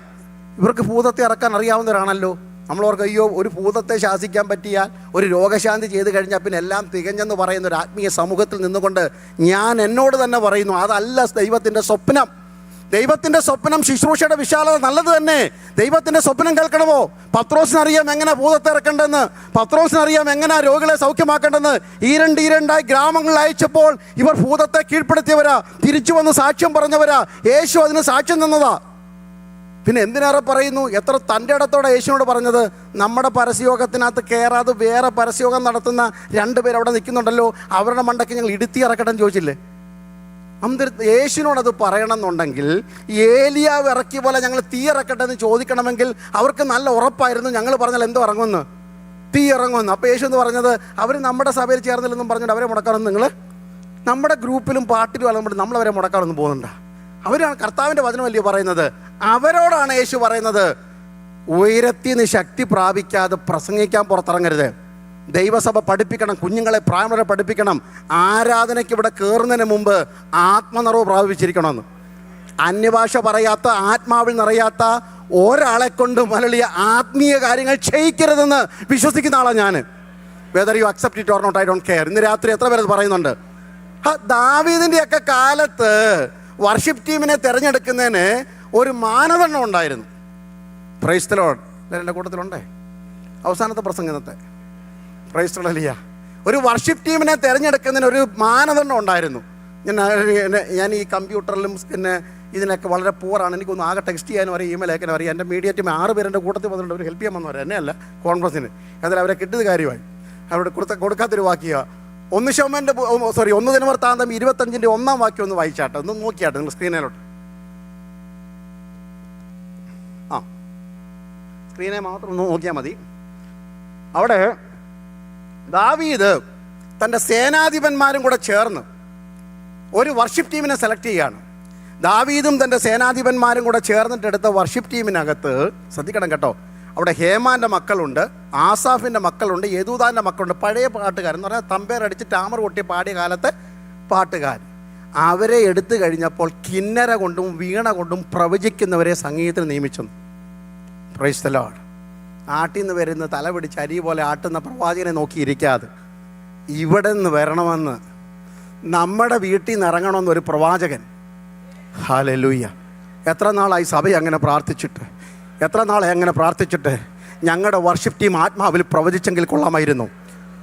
ഇവർക്ക് ഭൂതത്തെ ഇറക്കാൻ അറിയാവുന്നവരാണല്ലോ. നമ്മളോർക്ക് അയ്യോ ഒരു ഭൂതത്തെ ശാസിക്കാൻ പറ്റിയാൽ, ഒരു രോഗശാന്തി ചെയ്ത് കഴിഞ്ഞാൽ പിന്നെ എല്ലാം തികഞ്ഞെന്ന് പറയുന്ന ഒരു ആത്മീയ സമൂഹത്തിൽ നിന്നുകൊണ്ട് ഞാൻ എന്നോട് തന്നെ പറയുന്നു, അതല്ല ദൈവത്തിൻ്റെ സ്വപ്നം. ദൈവത്തിൻ്റെ സ്വപ്നം ശുശ്രൂഷയുടെ വിശാലത നല്ലത് തന്നെ. ദൈവത്തിൻ്റെ സ്വപ്നം കേൾക്കണമോ? പത്രോസിനറിയാം എങ്ങനെ ഭൂതത്തെ ഇറക്കേണ്ടെന്ന്, പത്രോസിനറിയാം എങ്ങനെ രോഗികളെ സൗഖ്യമാക്കേണ്ടെന്ന്. ഈരണ്ടായി ഗ്രാമങ്ങളിൽ അയച്ചപ്പോൾ ഇവർ ഭൂതത്തെ കീഴ്പ്പെടുത്തിയവരാ, തിരിച്ചു വന്ന് സാക്ഷ്യം പറഞ്ഞവരാ. യേശു അതിന് സാക്ഷ്യം നിന്നതാ. പിന്നെ എന്തിനേറെ പറയുന്നു, എത്ര തൻ്റെ ഇടത്തോടെ യേശുവിനോട് പറഞ്ഞത്. നമ്മുടെ പരസ്യയോഗത്തിനകത്ത് കയറാതെ വേറെ പരസ്യയോഗം നടത്തുന്ന 2 പേർ അവിടെ നിൽക്കുന്നുണ്ടല്ലോ, അവരുടെ മണ്ടയ്ക്ക് ഞങ്ങൾ ഇടുത്തി ഇറക്കട്ടെ എന്ന് ചോദിച്ചില്ലേ? യേശുവിനോടത് പറയണമെന്നുണ്ടെങ്കിൽ ഏലിയാവ് ഇറക്കിയ പോലെ ഞങ്ങൾ തീ ഇറക്കട്ടെ എന്ന് ചോദിക്കണമെങ്കിൽ അവർക്ക് നല്ല ഉറപ്പായിരുന്നു ഞങ്ങൾ പറഞ്ഞാൽ എന്തോ ഇറങ്ങുമെന്ന്, തീ ഇറങ്ങുമെന്ന്. അപ്പോൾ യേശു എന്ന് പറഞ്ഞത്, അവർ നമ്മുടെ സഭയിൽ ചേർന്നില്ലെന്നും പറഞ്ഞിട്ട് അവരെ മുടക്കാറൊന്നും നിങ്ങൾ നമ്മുടെ ഗ്രൂപ്പിലും പാർട്ടിലും അല്ലെന്ന് നമ്മളവരെ മുടക്കാറൊന്നും പോകുന്നുണ്ടോ? അവരാണ് കർത്താവിൻ്റെ വചനമല്ലേ പറയുന്നത്. അവരോടാണ് യേശു പറയുന്നത്, ഉയരത്തിന്ന് ശക്തി പ്രാപിക്കാതെ പ്രസംഗിക്കാൻ പുറത്തിറങ്ങരുത്. ദൈവസഭ പഠിപ്പിക്കണം, കുഞ്ഞുങ്ങളെ പ്രായമുള്ളവരെ പഠിപ്പിക്കണം. ആരാധനയ്ക്ക് ഇവിടെ കയറുന്നതിന് മുമ്പ് ആത്മനിറവ് പ്രാപിച്ചിരിക്കണമെന്ന്. അന്യഭാഷ പറയാത്ത, ആത്മാവിൽ നിറയാത്ത ഒരാളെ കൊണ്ട് മലളിയ ആത്മീയ കാര്യങ്ങൾ ചെയ്യിക്കരുതെന്ന് വിശ്വസിക്കുന്ന ആളാണ് ഞാൻ. Whether you accept it or not, I don't care. ഇന്ന് രാത്രി എത്ര പേര് പറയുന്നുണ്ട്? ദാവീദിൻ്റെയൊക്കെ കാലത്ത് വർഷിപ്പ് ടീമിനെ തിരഞ്ഞെടുക്കുന്നതിന് ഒരു മാനദണ്ഡം ഉണ്ടായിരുന്നു. Price the Lord. എൻ്റെ കൂട്ടത്തിലുണ്ടേ അവസാനത്തെ പ്രസംഗത്തെ പ്രൈസ് ദി ലോർഡ്. ഒരു വർഷിപ്പ് ടീമിനെ തിരഞ്ഞെടുക്കുന്നതിന് ഒരു മാനദണ്ഡം ഉണ്ടായിരുന്നു. ഞാൻ ഈ കമ്പ്യൂട്ടറിലും പിന്നെ ഇതിനൊക്കെ വളരെ പൂറാണ്. എനിക്കൊന്ന് ആകെ ടെക്സ്റ്റ് ചെയ്യാനും അറിയാം, ഇമെയിൽ അയക്കാനും അറിയാം. എൻ്റെ മീഡിയ ടീം 6 പേരുടെ കൂട്ടത്തിൽ വന്നിട്ടുണ്ട്. അവർ ഹെൽപ്പ് ചെയ്യാൻ വന്നവരെ എന്നെയല്ല, കോൺഫറൻസിന്. അതിൽ അവരെ കിട്ടിയത് കാര്യമായി. അവരുടെ കൊടുക്കാത്തൊരു വാക്യ 1 ദിനവൃത്താന്തം 25-ന്റെ 1-ാം വാക്യം ഒന്ന് വായിച്ചാട്ടെ, ഒന്ന് നോക്കിയാട്ടെ നിങ്ങൾ സ്ക്രീനിലോട്ട്. സ്ക്രീനെ മാത്രം ഒന്ന് നോക്കിയാൽ മതി. അവിടെ ദാവീദ് തൻ്റെ സേനാധിപന്മാരും കൂടെ ചേർന്ന് ഒരു വർഷിപ്പ് ടീമിനെ സെലക്ട് ചെയ്യുകയാണ്. ദാവീദും തൻ്റെ സേനാധിപന്മാരും കൂടെ ചേർന്നിട്ടെടുത്ത വർഷിപ്പ് ടീമിനകത്ത് ശ്രദ്ധിക്കണം കേട്ടോ, അവിടെ ഹേമാൻ്റെ മക്കളുണ്ട്, ആസാഫിൻ്റെ മക്കളുണ്ട്, യദൂദാൻ്റെ മക്കളുണ്ട്. പഴയ പാട്ടുകാർ എന്ന് പറഞ്ഞാൽ തമ്പേറടിച്ച് ടാമർ കൊട്ടി പാടിയ കാലത്തെ പാട്ടുകാർ. അവരെ എടുത്തു കഴിഞ്ഞപ്പോൾ കിന്നര കൊണ്ടും വീണ കൊണ്ടും പ്രവചിക്കുന്നവരെ സംഗീതത്തിന് നിയമിച്ചു. Price the Lord. നാട്ടിൽ നിന്ന് വരുന്ന തല പിടിച്ച് അരി പോലെ ആട്ടുന്ന പ്രവാചകനെ നോക്കിയിരിക്കാതെ ഇവിടെ നിന്ന് വരണമെന്ന്, നമ്മുടെ വീട്ടിൽ നിന്ന് ഇറങ്ങണമെന്നൊരു പ്രവാചകൻ. ഹല്ലേലൂയ. എത്ര നാളായി സഭ അങ്ങനെ പ്രാർത്ഥിച്ചിട്ട്, എത്ര നാളായി അങ്ങനെ പ്രാർത്ഥിച്ചിട്ട്. ഞങ്ങളുടെ വർഷിപ്പ് ടീം ആത്മാവിൽ പ്രവചിച്ചെങ്കിൽ കൊള്ളാമായിരുന്നു.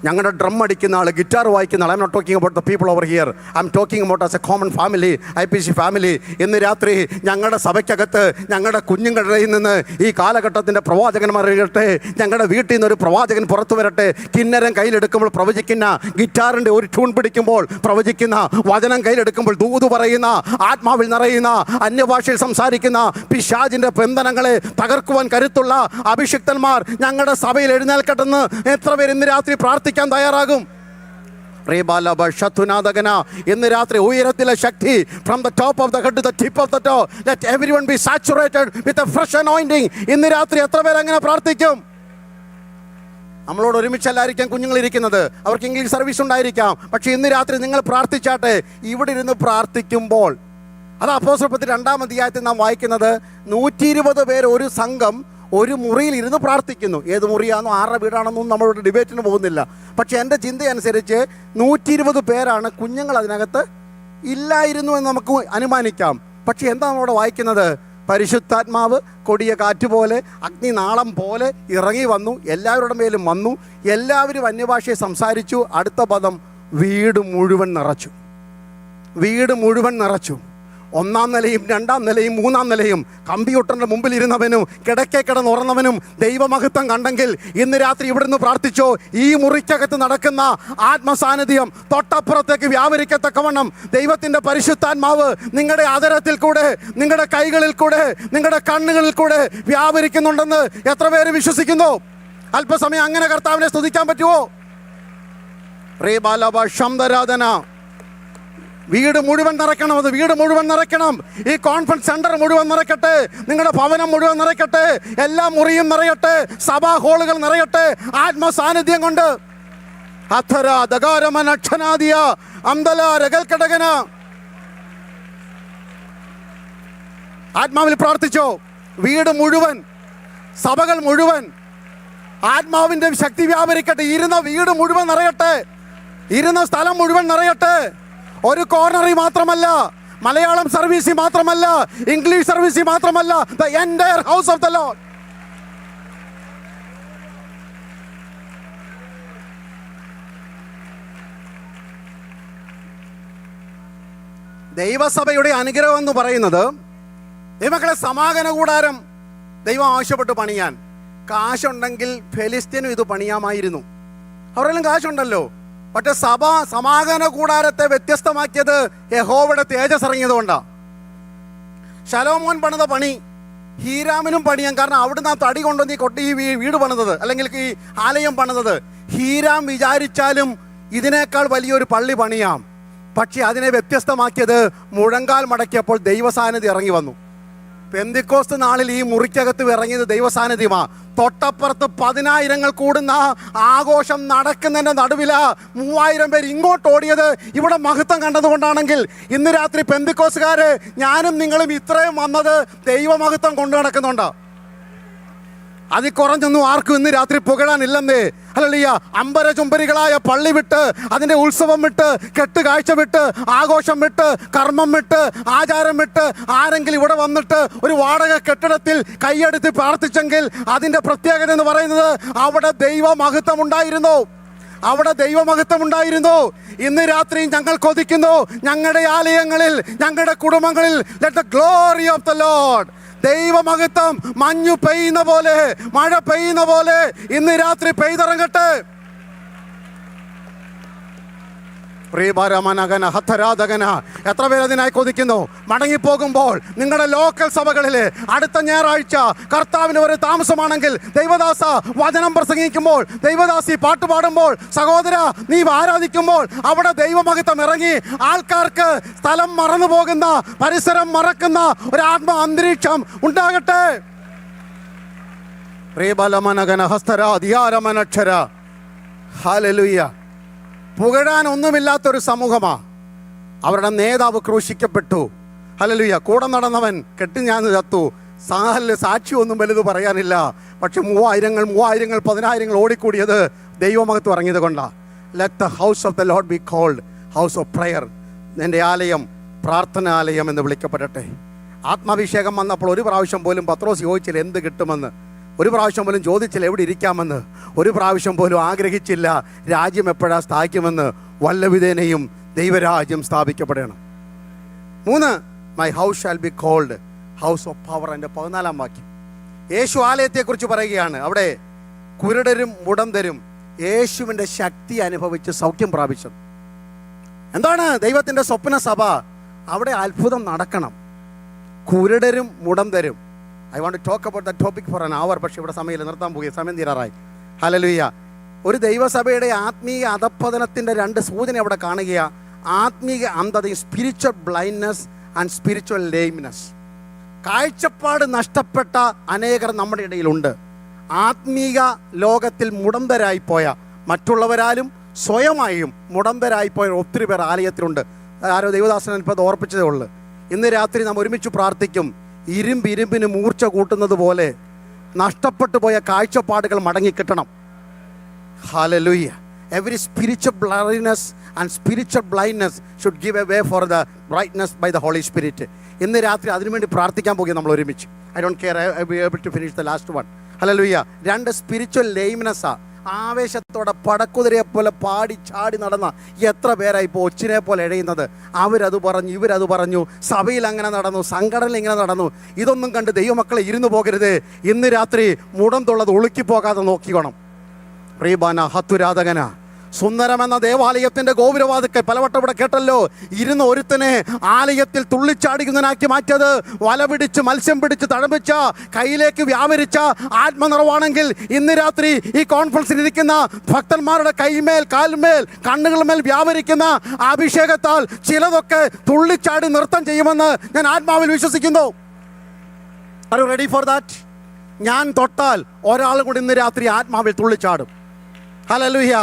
ഞങ്ങളുടെ ഡ്രം അടിക്കുന്ന ആൾ, ഗിറ്റാർ വായിക്കുന്ന ആൾ, I'm not talking about the people over here, I'm talking about as a common family, IPC family. ഇന്ന് രാത്രി ഞങ്ങളുടെ സഭയ്ക്കകത്ത് ഞങ്ങളുടെ കുഞ്ഞുങ്ങളുടെ നിന്ന് ഈ കാലഘട്ടത്തിൻ്റെ പ്രവാചകന്മാർ വരട്ടെ. ഞങ്ങളുടെ വീട്ടിൽ നിന്നൊരു പ്രവാചകൻ പുറത്തു വരട്ടെ. കിന്നരം കയ്യിലെടുക്കുമ്പോൾ പ്രവചിക്കുന്ന, ഗിറ്റാറിൻ്റെ ഒരു ട്യൂൺ പിടിക്കുമ്പോൾ പ്രവചിക്കുന്ന, വചനം കയ്യിലെടുക്കുമ്പോൾ ദൂത് പറയുന്ന, ആത്മാവിൽ നിറയുന്ന, അന്യഭാഷയിൽ സംസാരിക്കുന്ന, പിശാചിൻ്റെ ബന്ധനങ്ങളെ തകർക്കുവാൻ കരുത്തുള്ള അഭിഷിക്തന്മാർ ഞങ്ങളുടെ സഭയിൽ എഴുന്നേൽക്കട്ടെന്ന് എത്ര പേർ ഇന്ന് രാത്രി പ്രാർത്ഥിക്കാൻ തയ്യാറാകും? ഇന്ന് രാത്രി ഉയരത്തിലെ ശക്തി, from the top of the head to the tip of the toe, let everyone be saturated with a fresh anointing. ഇന്ന് രാത്രി എത്ര പേർ അങ്ങനെ പ്രാർത്ഥിക്കും? നമ്മളോട് ഒരുമിച്ചല്ലായിരിക്കാം കുഞ്ഞുങ്ങൾ ഇരിക്കുന്നത്, അവർക്ക് ഇംഗ്ലീഷ് സർവീസ് ഉണ്ടായിരിക്കാം. പക്ഷേ ഇന്ന് രാത്രി നിങ്ങൾ പ്രാർത്ഥിച്ചാട്ടെ. ഇവിടെ ഇരുന്ന് പ്രാർത്ഥിക്കുമ്പോൾ, അത് അപ്പോസ്തലപ്രവൃത്തി 2-ാം അധ്യായത്തിൽ നാം വായിക്കുന്നത്, 120 പേർ ഒരു സംഘം ഒരു മുറിയിൽ ഇരുന്ന് പ്രാർത്ഥിക്കുന്നു. ഏത് മുറിയാണെന്നോ ആരുടെ വീടാണെന്നൊന്നും നമ്മളോട് ഡിബേറ്റിന് പോകുന്നില്ല. പക്ഷെ എൻ്റെ ചിന്തയനുസരിച്ച് 120 പേരാണ്. കുഞ്ഞുങ്ങൾ അതിനകത്ത് ഇല്ലായിരുന്നു എന്ന് നമുക്ക് അനുമാനിക്കാം. പക്ഷെ എന്താ നമ്മളവിടെ വായിക്കുന്നത്? പരിശുദ്ധാത്മാവ് കൊടിയ കാറ്റ് പോലെ, അഗ്നിനാളം പോലെ ഇറങ്ങി വന്നു, എല്ലാവരുടെ മേലും വന്നു, എല്ലാവരും അന്യഭാഷയെ സംസാരിച്ചു. അടുത്ത പദം, വീട് മുഴുവൻ നിറച്ചു. വീട് മുഴുവൻ നിറച്ചു. 1-ാം നിലയും 2-ാം നിലയും 3-ാം നിലയും കമ്പ്യൂട്ടറിൻ്റെ മുമ്പിൽ ഇരുന്നവനും കിടക്കെ കിടന്നുറന്നവനും ദൈവമഹത്വം കണ്ടെങ്കിൽ ഇന്ന് രാത്രി ഇവിടുന്ന് പ്രാർത്ഥിച്ചോ. ഈ മുറിക്കകത്ത് നടക്കുന്ന ആത്മസാന്നിധ്യം തൊട്ടപ്പുറത്തേക്ക് വ്യാപരിക്കത്തക്കവണ്ണം ദൈവത്തിൻ്റെ പരിശുദ്ധാത്മാവ് നിങ്ങളുടെ ആദരത്തിൽ കൂടെ, നിങ്ങളുടെ കൈകളിൽ കൂടെ, നിങ്ങളുടെ കണ്ണുകളിൽ കൂടെ വ്യാപരിക്കുന്നുണ്ടെന്ന് എത്ര പേര് വിശ്വസിക്കുന്നു? അല്പസമയം അങ്ങനെ കർത്താവിനെ സ്തുതിക്കാൻ പറ്റുമോ? ശബ്ദരാധന. വീട് മുഴുവൻ നിറയ്ക്കണം. അത് വീട് മുഴുവൻ നിറയ്ക്കണം. ഈ കോൺഫറൻസ് സെന്റർ മുഴുവൻ നിറയ്ക്കട്ടെ. നിങ്ങളുടെ ഭവനം മുഴുവൻ നിറയ്ക്കട്ടെ. എല്ലാ മുറിയും നിറയട്ടെ. സഭാ ഹാളുകൾ നിറയട്ടെ ആത്മസാന്നിധ്യം കൊണ്ട്. അധര ദകാരമന അക്ഷനാദിയ അംദല രകൽക്കടകന. ആത്മാവിൽ പ്രാർത്ഥിച്ചോ. വീട് മുഴുവൻ, സഭകൾ മുഴുവൻ ആത്മാവിൻ്റെ ശക്തി വ്യാപരിക്കട്ടെ. ഇരുന്ന വീട് മുഴുവൻ നിറയട്ടെ. ഇരുന്ന സ്ഥലം മുഴുവൻ നിറയട്ടെ. ഒരു കോർണറിൽ മാത്രമല്ല, മലയാളം സർവീസിൽ മാത്രമല്ല, ഇംഗ്ലീഷ് സർവീസിൽ മാത്രമല്ല, the entire house of the Lord. ദൈവസഭയുടെ അനുഗ്രഹം എന്ന് പറയുന്നത്, ദൈവമക്കളെ, സമാഗമന കൂടാരം ദൈവം ആവശ്യപ്പെട്ട് പണിയാൻ കാശുണ്ടെങ്കിൽ ഫെലിസ്ത്യനും ഇത് പണിയാമായിരുന്നു. അവരെല്ലാം കാശുണ്ടല്ലോ. പക്ഷെ സഭ സമാഗമന കൂടാരത്തെ വ്യത്യസ്തമാക്കിയത് യഹോവയുടെ തേജസ് ഇറങ്ങിയതുകൊണ്ടാണ്. ശലോമോൻ പണിത പണി ഹീരാമിനും പണിയാൻ. കാരണം അവിടുന്ന് ആ തടി കൊണ്ടുവന്ന് ഈ വീട് പണിതത്, അല്ലെങ്കിൽ ഈ ആലയം പണിതത്. ഹീരാം വിചാരിച്ചാലും ഇതിനേക്കാൾ വലിയൊരു പള്ളി പണിയാം. പക്ഷെ അതിനെ വ്യത്യസ്തമാക്കിയത് മുഴങ്കാൽ മടക്കിയപ്പോൾ ദൈവസാന്നിധ്യം ഇറങ്ങി വന്നു. പെന്തിക്കോസ്ത് നാളിൽ ഈ മുറിക്കകത്ത് ഇറങ്ങിയത് ദൈവസാന്നിധ്യമാ. തൊട്ടപ്പുറത്ത് 10,000 കൂടുന്ന ആഘോഷം നടക്കുന്നതിൻ്റെ നടുവില 3000 പേര് ഇങ്ങോട്ട് ഓടിയത് ഇവിടെ മഹത്വം കണ്ടതുകൊണ്ടാണെങ്കിൽ, ഇന്ന് രാത്രി പെന്തിക്കോസ്തുകാര് ഞാനും നിങ്ങളും ഇത്രയും വന്നത് ദൈവമഹത്വം കൊണ്ടു നടക്കുന്നുണ്ടോ? അതിൽ കുറഞ്ഞൊന്നും ആർക്കും ഇന്ന് രാത്രി പുകഴാനില്ലെന്നേ. ഹല്ലേലൂയ. അമ്പരചുംബരികളായ പള്ളി വിട്ട്, അതിൻ്റെ ഉത്സവം വിട്ട്, കെട്ടുകാഴ്ച വിട്ട്, ആഘോഷം വിട്ട്, കർമ്മം വിട്ട്, ആചാരം വിട്ട് ആരെങ്കിലും ഇവിടെ വന്നിട്ട് ഒരു വാടക കെട്ടിടത്തിൽ കൈയെടുത്ത് പ്രാർത്ഥിച്ചെങ്കിൽ അതിൻ്റെ പ്രത്യേകത എന്ന് പറയുന്നത് അവിടെ ദൈവമഹത്വം ഉണ്ടായിരുന്നു. അവിടെ ദൈവമഹത്വം ഉണ്ടായിരുന്നു. ഇന്ന് രാത്രി ഞങ്ങൾ കൊതിക്കുന്നു, ഞങ്ങളുടെ ആലയങ്ങളിൽ, ഞങ്ങളുടെ കുടുംബങ്ങളിൽ, let the glory of the Lord, ദൈവമഹത്വം മഞ്ഞു പെയ്യുന്ന പോലെ, മഴ പെയ്യുന്ന പോലെ ഇന്ന് രാത്രി പെയ്തിറങ്ങട്ടെ. എത്ര പേര് അതിനായി കൊതിക്കുന്നു? മടങ്ങിപ്പോകുമ്പോൾ നിങ്ങളുടെ ലോക്കൽ സഭകളിൽ അടുത്ത ഞായറാഴ്ച കർത്താവിന് ഒരു താമസമാണെങ്കിൽ, ദൈവദാസ വചനം പ്രസംഗിക്കുമ്പോൾ, ദൈവദാസി പാട്ട് പാടുമ്പോൾ, സഹോദര നീ ആരാധിക്കുമ്പോൾ അവിടെ ദൈവമഹത്വം ഇറങ്ങി ആൾക്കാർക്ക് സ്ഥലം മറന്നു പോകുന്ന, പരിസരം മറക്കുന്ന ഒരു ആത്മ അന്തരീക്ഷം ഉണ്ടാകട്ടെ. ഹല്ലേലൂയ. പുകഴാൻ ഒന്നുമില്ലാത്തൊരു സമൂഹമാണ്. അവരുടെ നേതാവ് ക്രൂശിക്കപ്പെട്ടു. ഹല്ലേലൂയ. കൂടെ നടന്നവൻ കെട്ടിഞ്ഞാന്ന് ചത്തു. സാക്ഷിയൊന്നും വലുത് പറയാനില്ല. പക്ഷെ 3000 10,000 ഓടിക്കൂടിയത് ദൈവമഹത്വം ഇറങ്ങിയത് കൊണ്ടാണ്. Let the house of the lord be called house of prayer. എൻ്റെ ആലയം പ്രാർത്ഥനാലയം എന്ന് വിളിക്കപ്പെടട്ടെ. ആത്മാഭിഷേകം വന്നപ്പോൾ ഒരു പ്രാവശ്യം പോലും പത്രോസ് ചോദിച്ചില്ല എന്ത് കിട്ടുമെന്ന്. ഒരു പ്രാവശ്യം പോലും ചോദിച്ചില്ല എവിടെ ഇരിക്കാമെന്ന്. ഒരു പ്രാവശ്യം പോലും ആഗ്രഹിച്ചില്ല രാജ്യം എപ്പോഴാ സ്ഥാപിക്കുമെന്ന്. വല്ലവിധേനയും ദൈവരാജ്യം സ്ഥാപിക്കപ്പെടണം. 3, my house shall be called house of power. എൻ്റെ 14-ാം വാക്യം യേശു ആലയത്തെക്കുറിച്ച് പറയുകയാണ്. അവിടെ കുരുടരും മുടന്തരും യേശുവിൻ്റെ ശക്തി അനുഭവിച്ച് സൗഖ്യം പ്രാപിച്ചത്. എന്താണ് ദൈവത്തിൻ്റെ സ്വപ്ന സഭ? അവിടെ അത്ഭുതം നടക്കണം. കുരുടരും മുടന്തരും. I want to talk about the topic for an hour. പക്ഷേ ഇവിടെ സമയം നിർത്താൻ പോകുക, സമയം തീരാറായി. ഹല്ലേലൂയ. ഒരു ദൈവസഭയുടെ ആത്മീയ അധപ്പതനത്തിൻ്റെ 2 സൂചന അവിടെ കാണുകയാണ്. ആത്മീയ അന്ധതയും, സ്പിരിച്വൽ ബ്ലൈൻഡ്നെസ് ആൻഡ് സ്പിരിച്വൽ ലെയിംനെസ്. കാഴ്ചപ്പാട് നഷ്ടപ്പെട്ട അനേകർ നമ്മുടെ ഇടയിലുണ്ട്. ആത്മീയ ലോകത്തിൽ മുടന്തരായിപ്പോയ, മറ്റുള്ളവരാലും സ്വയമായും മുടന്തരായിപ്പോയ ഒത്തിരി പേർ ആലയത്തിലുണ്ട്. ആരോ ദൈവദാസൻ ഇപ്പോൾ അത് ഓർപ്പിച്ചതേ ഉള്ളൂ. ഇന്ന് രാത്രി നാം ഒരുമിച്ച് പ്രാർത്ഥിക്കും. ഇരുമ്പിന് മൂർച്ച കൂട്ടുന്നത് പോലെ നഷ്ടപ്പെട്ടു പോയ കാഴ്ചപ്പാടുകൾ മടങ്ങിക്കിട്ടണം. Hallelujah. Every spiritual blurriness and spiritual blindness should give a way for the brightness by the Holy Spirit. ഇന്ന് രാത്രി അതിനുവേണ്ടി പ്രാർത്ഥിക്കാൻ പോകുക നമ്മൾ ഒരുമിച്ച്. I don't care, I will be able to finish the last one. Hallelujah. 2 spiritual ലെയിംനെസ്സാ. ആവേശത്തോടെ പടക്കുതിരയെ പോലെ പാടി ചാടി നടന്ന എത്ര പേരായി ഇപ്പോൾ ഒച്ചിനെ പോലെ എഴയുന്നത്. അവരത് പറഞ്ഞു, ഇവരത് പറഞ്ഞു, സഭയിൽ അങ്ങനെ നടന്നു, സംഘടനയിൽ ഇങ്ങനെ നടന്നു. ഇതൊന്നും കണ്ട് ദൈവമക്കളെ ഇരുന്നു പോകരുത്. ഇന്ന് രാത്രി മുടന്തുള്ളത് ഒളുക്കി പോകാതെ നോക്കിക്കോണം. പ്രിയബാന ഹത്തുരാധകന സുന്ദരമെന്ന ദേവാലയത്തിന്റെ ഗോപുരവാതിക്കൽ പലവട്ടം ഇവിടെ കേട്ടല്ലോ, ഇരുന്ന ഒരുത്തനെ ആലയത്തിൽ തുള്ളിച്ചാടിക്കുന്നതിനാക്കി മാറ്റിയത് വല പിടിച്ച് മത്സ്യം പിടിച്ച് തഴമ്പിച്ച കയ്യിലേക്ക് വ്യാപരിച്ച ആത്മനിറവാണെങ്കിൽ ഇന്ന് രാത്രി ഈ കോൺഫറൻസിൽ ഇരിക്കുന്ന ഭക്തന്മാരുടെ കൈമേൽ കാൽമേൽ കണ്ണുകളുമേൽ വ്യാപരിക്കുന്ന അഭിഷേകത്താൽ ചിലതൊക്കെ തുള്ളിച്ചാടി നൃത്തം ചെയ്യുമെന്ന് ഞാൻ ആത്മാവിൽ വിശ്വസിക്കുന്നു. Are you ready for that? ഞാൻ തൊട്ടാൽ ഒരാൾ കൂടി ഇന്ന് രാത്രി ആത്മാവിൽ തുള്ളിച്ചാടും. ഹല്ലേലൂയ.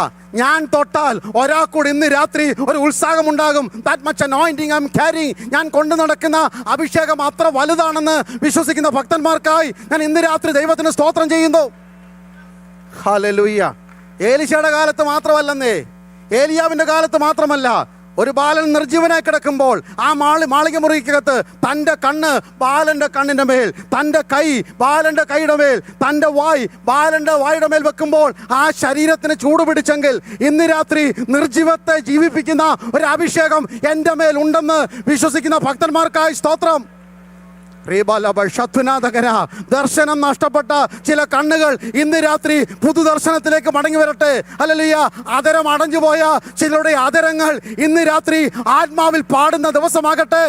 ഞാൻ തൊട്ടാൽ ഒരാൾ കൂടി ഇന്ന് രാത്രി ഒരു ഉത്സാഹമുണ്ടാകും. That much anointing I'm carrying. ഞാൻ കൊണ്ടു നടക്കുന്ന അഭിഷേകം അത്ര വലുതാണെന്ന് വിശ്വസിക്കുന്ന ഭക്തന്മാർക്കായി ഞാൻ ഇന്ന് രാത്രി ദൈവത്തിന് സ്തോത്രം ചെയ്യുന്നു. ഹല്ലേലൂയ. ഏലീശയുടെ കാലത്ത് മാത്രമല്ലെന്നേ, ഏലിയാവിൻ്റെ കാലത്ത് മാത്രമല്ല, ഒരു ബാലൻ നിർജീവനായി കിടക്കുമ്പോൾ ആ മാളിക മുറിക്കകത്ത് തൻ്റെ കണ്ണ് ബാലൻ്റെ കണ്ണിൻ്റെ മേൽ, തൻ്റെ കൈ ബാലൻ്റെ കൈയുടെ മേൽ, തൻ്റെ വായ് ബാലൻ്റെ വായുടെ മേൽ വെക്കുമ്പോൾ ആ ശരീരത്തിന് ചൂട് പിടിച്ചെങ്കിൽ ഇന്ന് രാത്രി നിർജീവത്തെ ജീവിപ്പിക്കുന്ന ഒരു അഭിഷേകം എൻ്റെ മേൽ ഉണ്ടെന്ന് വിശ്വസിക്കുന്ന ഭക്തന്മാർക്കായി സ്തോത്രം. ദർശനം നഷ്ടപ്പെട്ട ചില കണ്ണുകൾ ഇന്ന് രാത്രി പുതുദർശനത്തിലേക്ക് മടങ്ങി വരട്ടെ. ഹല്ലേലൂയ. അതരം അടഞ്ഞുപോയ ചിലരുടെ അതരങ്ങൾ ഇന്ന് രാത്രി ആത്മാവിൽ പാടുന്ന ദിവസമാകട്ടെ.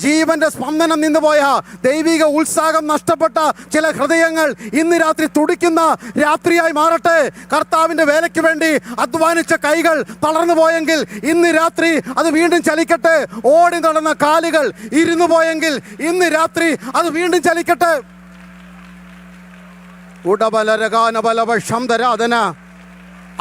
ജീവന്റെ സ്പന്ദനം നിന്നുപോയ ദൈവിക ഉത്സാഹം നഷ്ടപ്പെട്ട ചില ഹൃദയങ്ങൾ ഇന്ന് രാത്രി തുടിക്കുന്ന രാത്രിയായി മാറട്ടെ. കർത്താവിന്റെ വേലയ്ക്ക് വേണ്ടി അധ്വാനിച്ച കൈകൾ തളർന്നു പോയെങ്കിൽ ഇന്ന് രാത്രി അത് വീണ്ടും ചലിക്കട്ടെ. ഓടി നടന്ന കാലുകൾ ഇരുന്നു പോയെങ്കിൽ ഇന്ന് രാത്രി അത് വീണ്ടും ചലിക്കട്ടെ.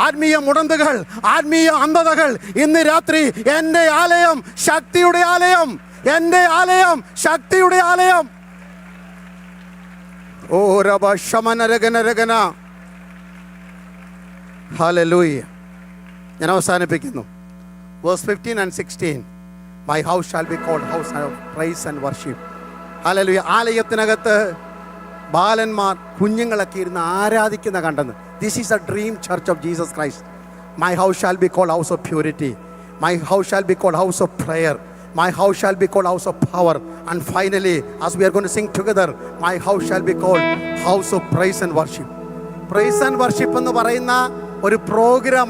ആത്മീയ മുടന്തുകൾ, ആത്മീയ അന്ധതകൾ ഇന്ന് രാത്രി എൻ്റെ ആലയം ശക്തിയുടെ ആലയം, എൻ്റെ ആലയം ശക്തിയുടെ ആലയം. ഓ രബ ശമനരഗനരഗന. ഹല്ലേലൂയ. ഞാൻ അവസാനിപ്പിക്കുന്നു. Verse 15 and 16. My house shall be called house of praise and worship. Hallelujah. ആലയത്തിനകത്ത് ബാലന്മാർ കുഞ്ഞുങ്ങളൊക്കെ ഇരുന്ന് ആരാധിക്കുന്ന കണ്ടെന്ന്. This is a dream church of Jesus Christ. My house shall be called house of purity. My house shall be called house of prayer. My house shall be called house of power. And finally, as we are going to sing together, my house shall be called house of praise and worship. Praise and worship എന്ന് പറയുന്ന ഒരു programme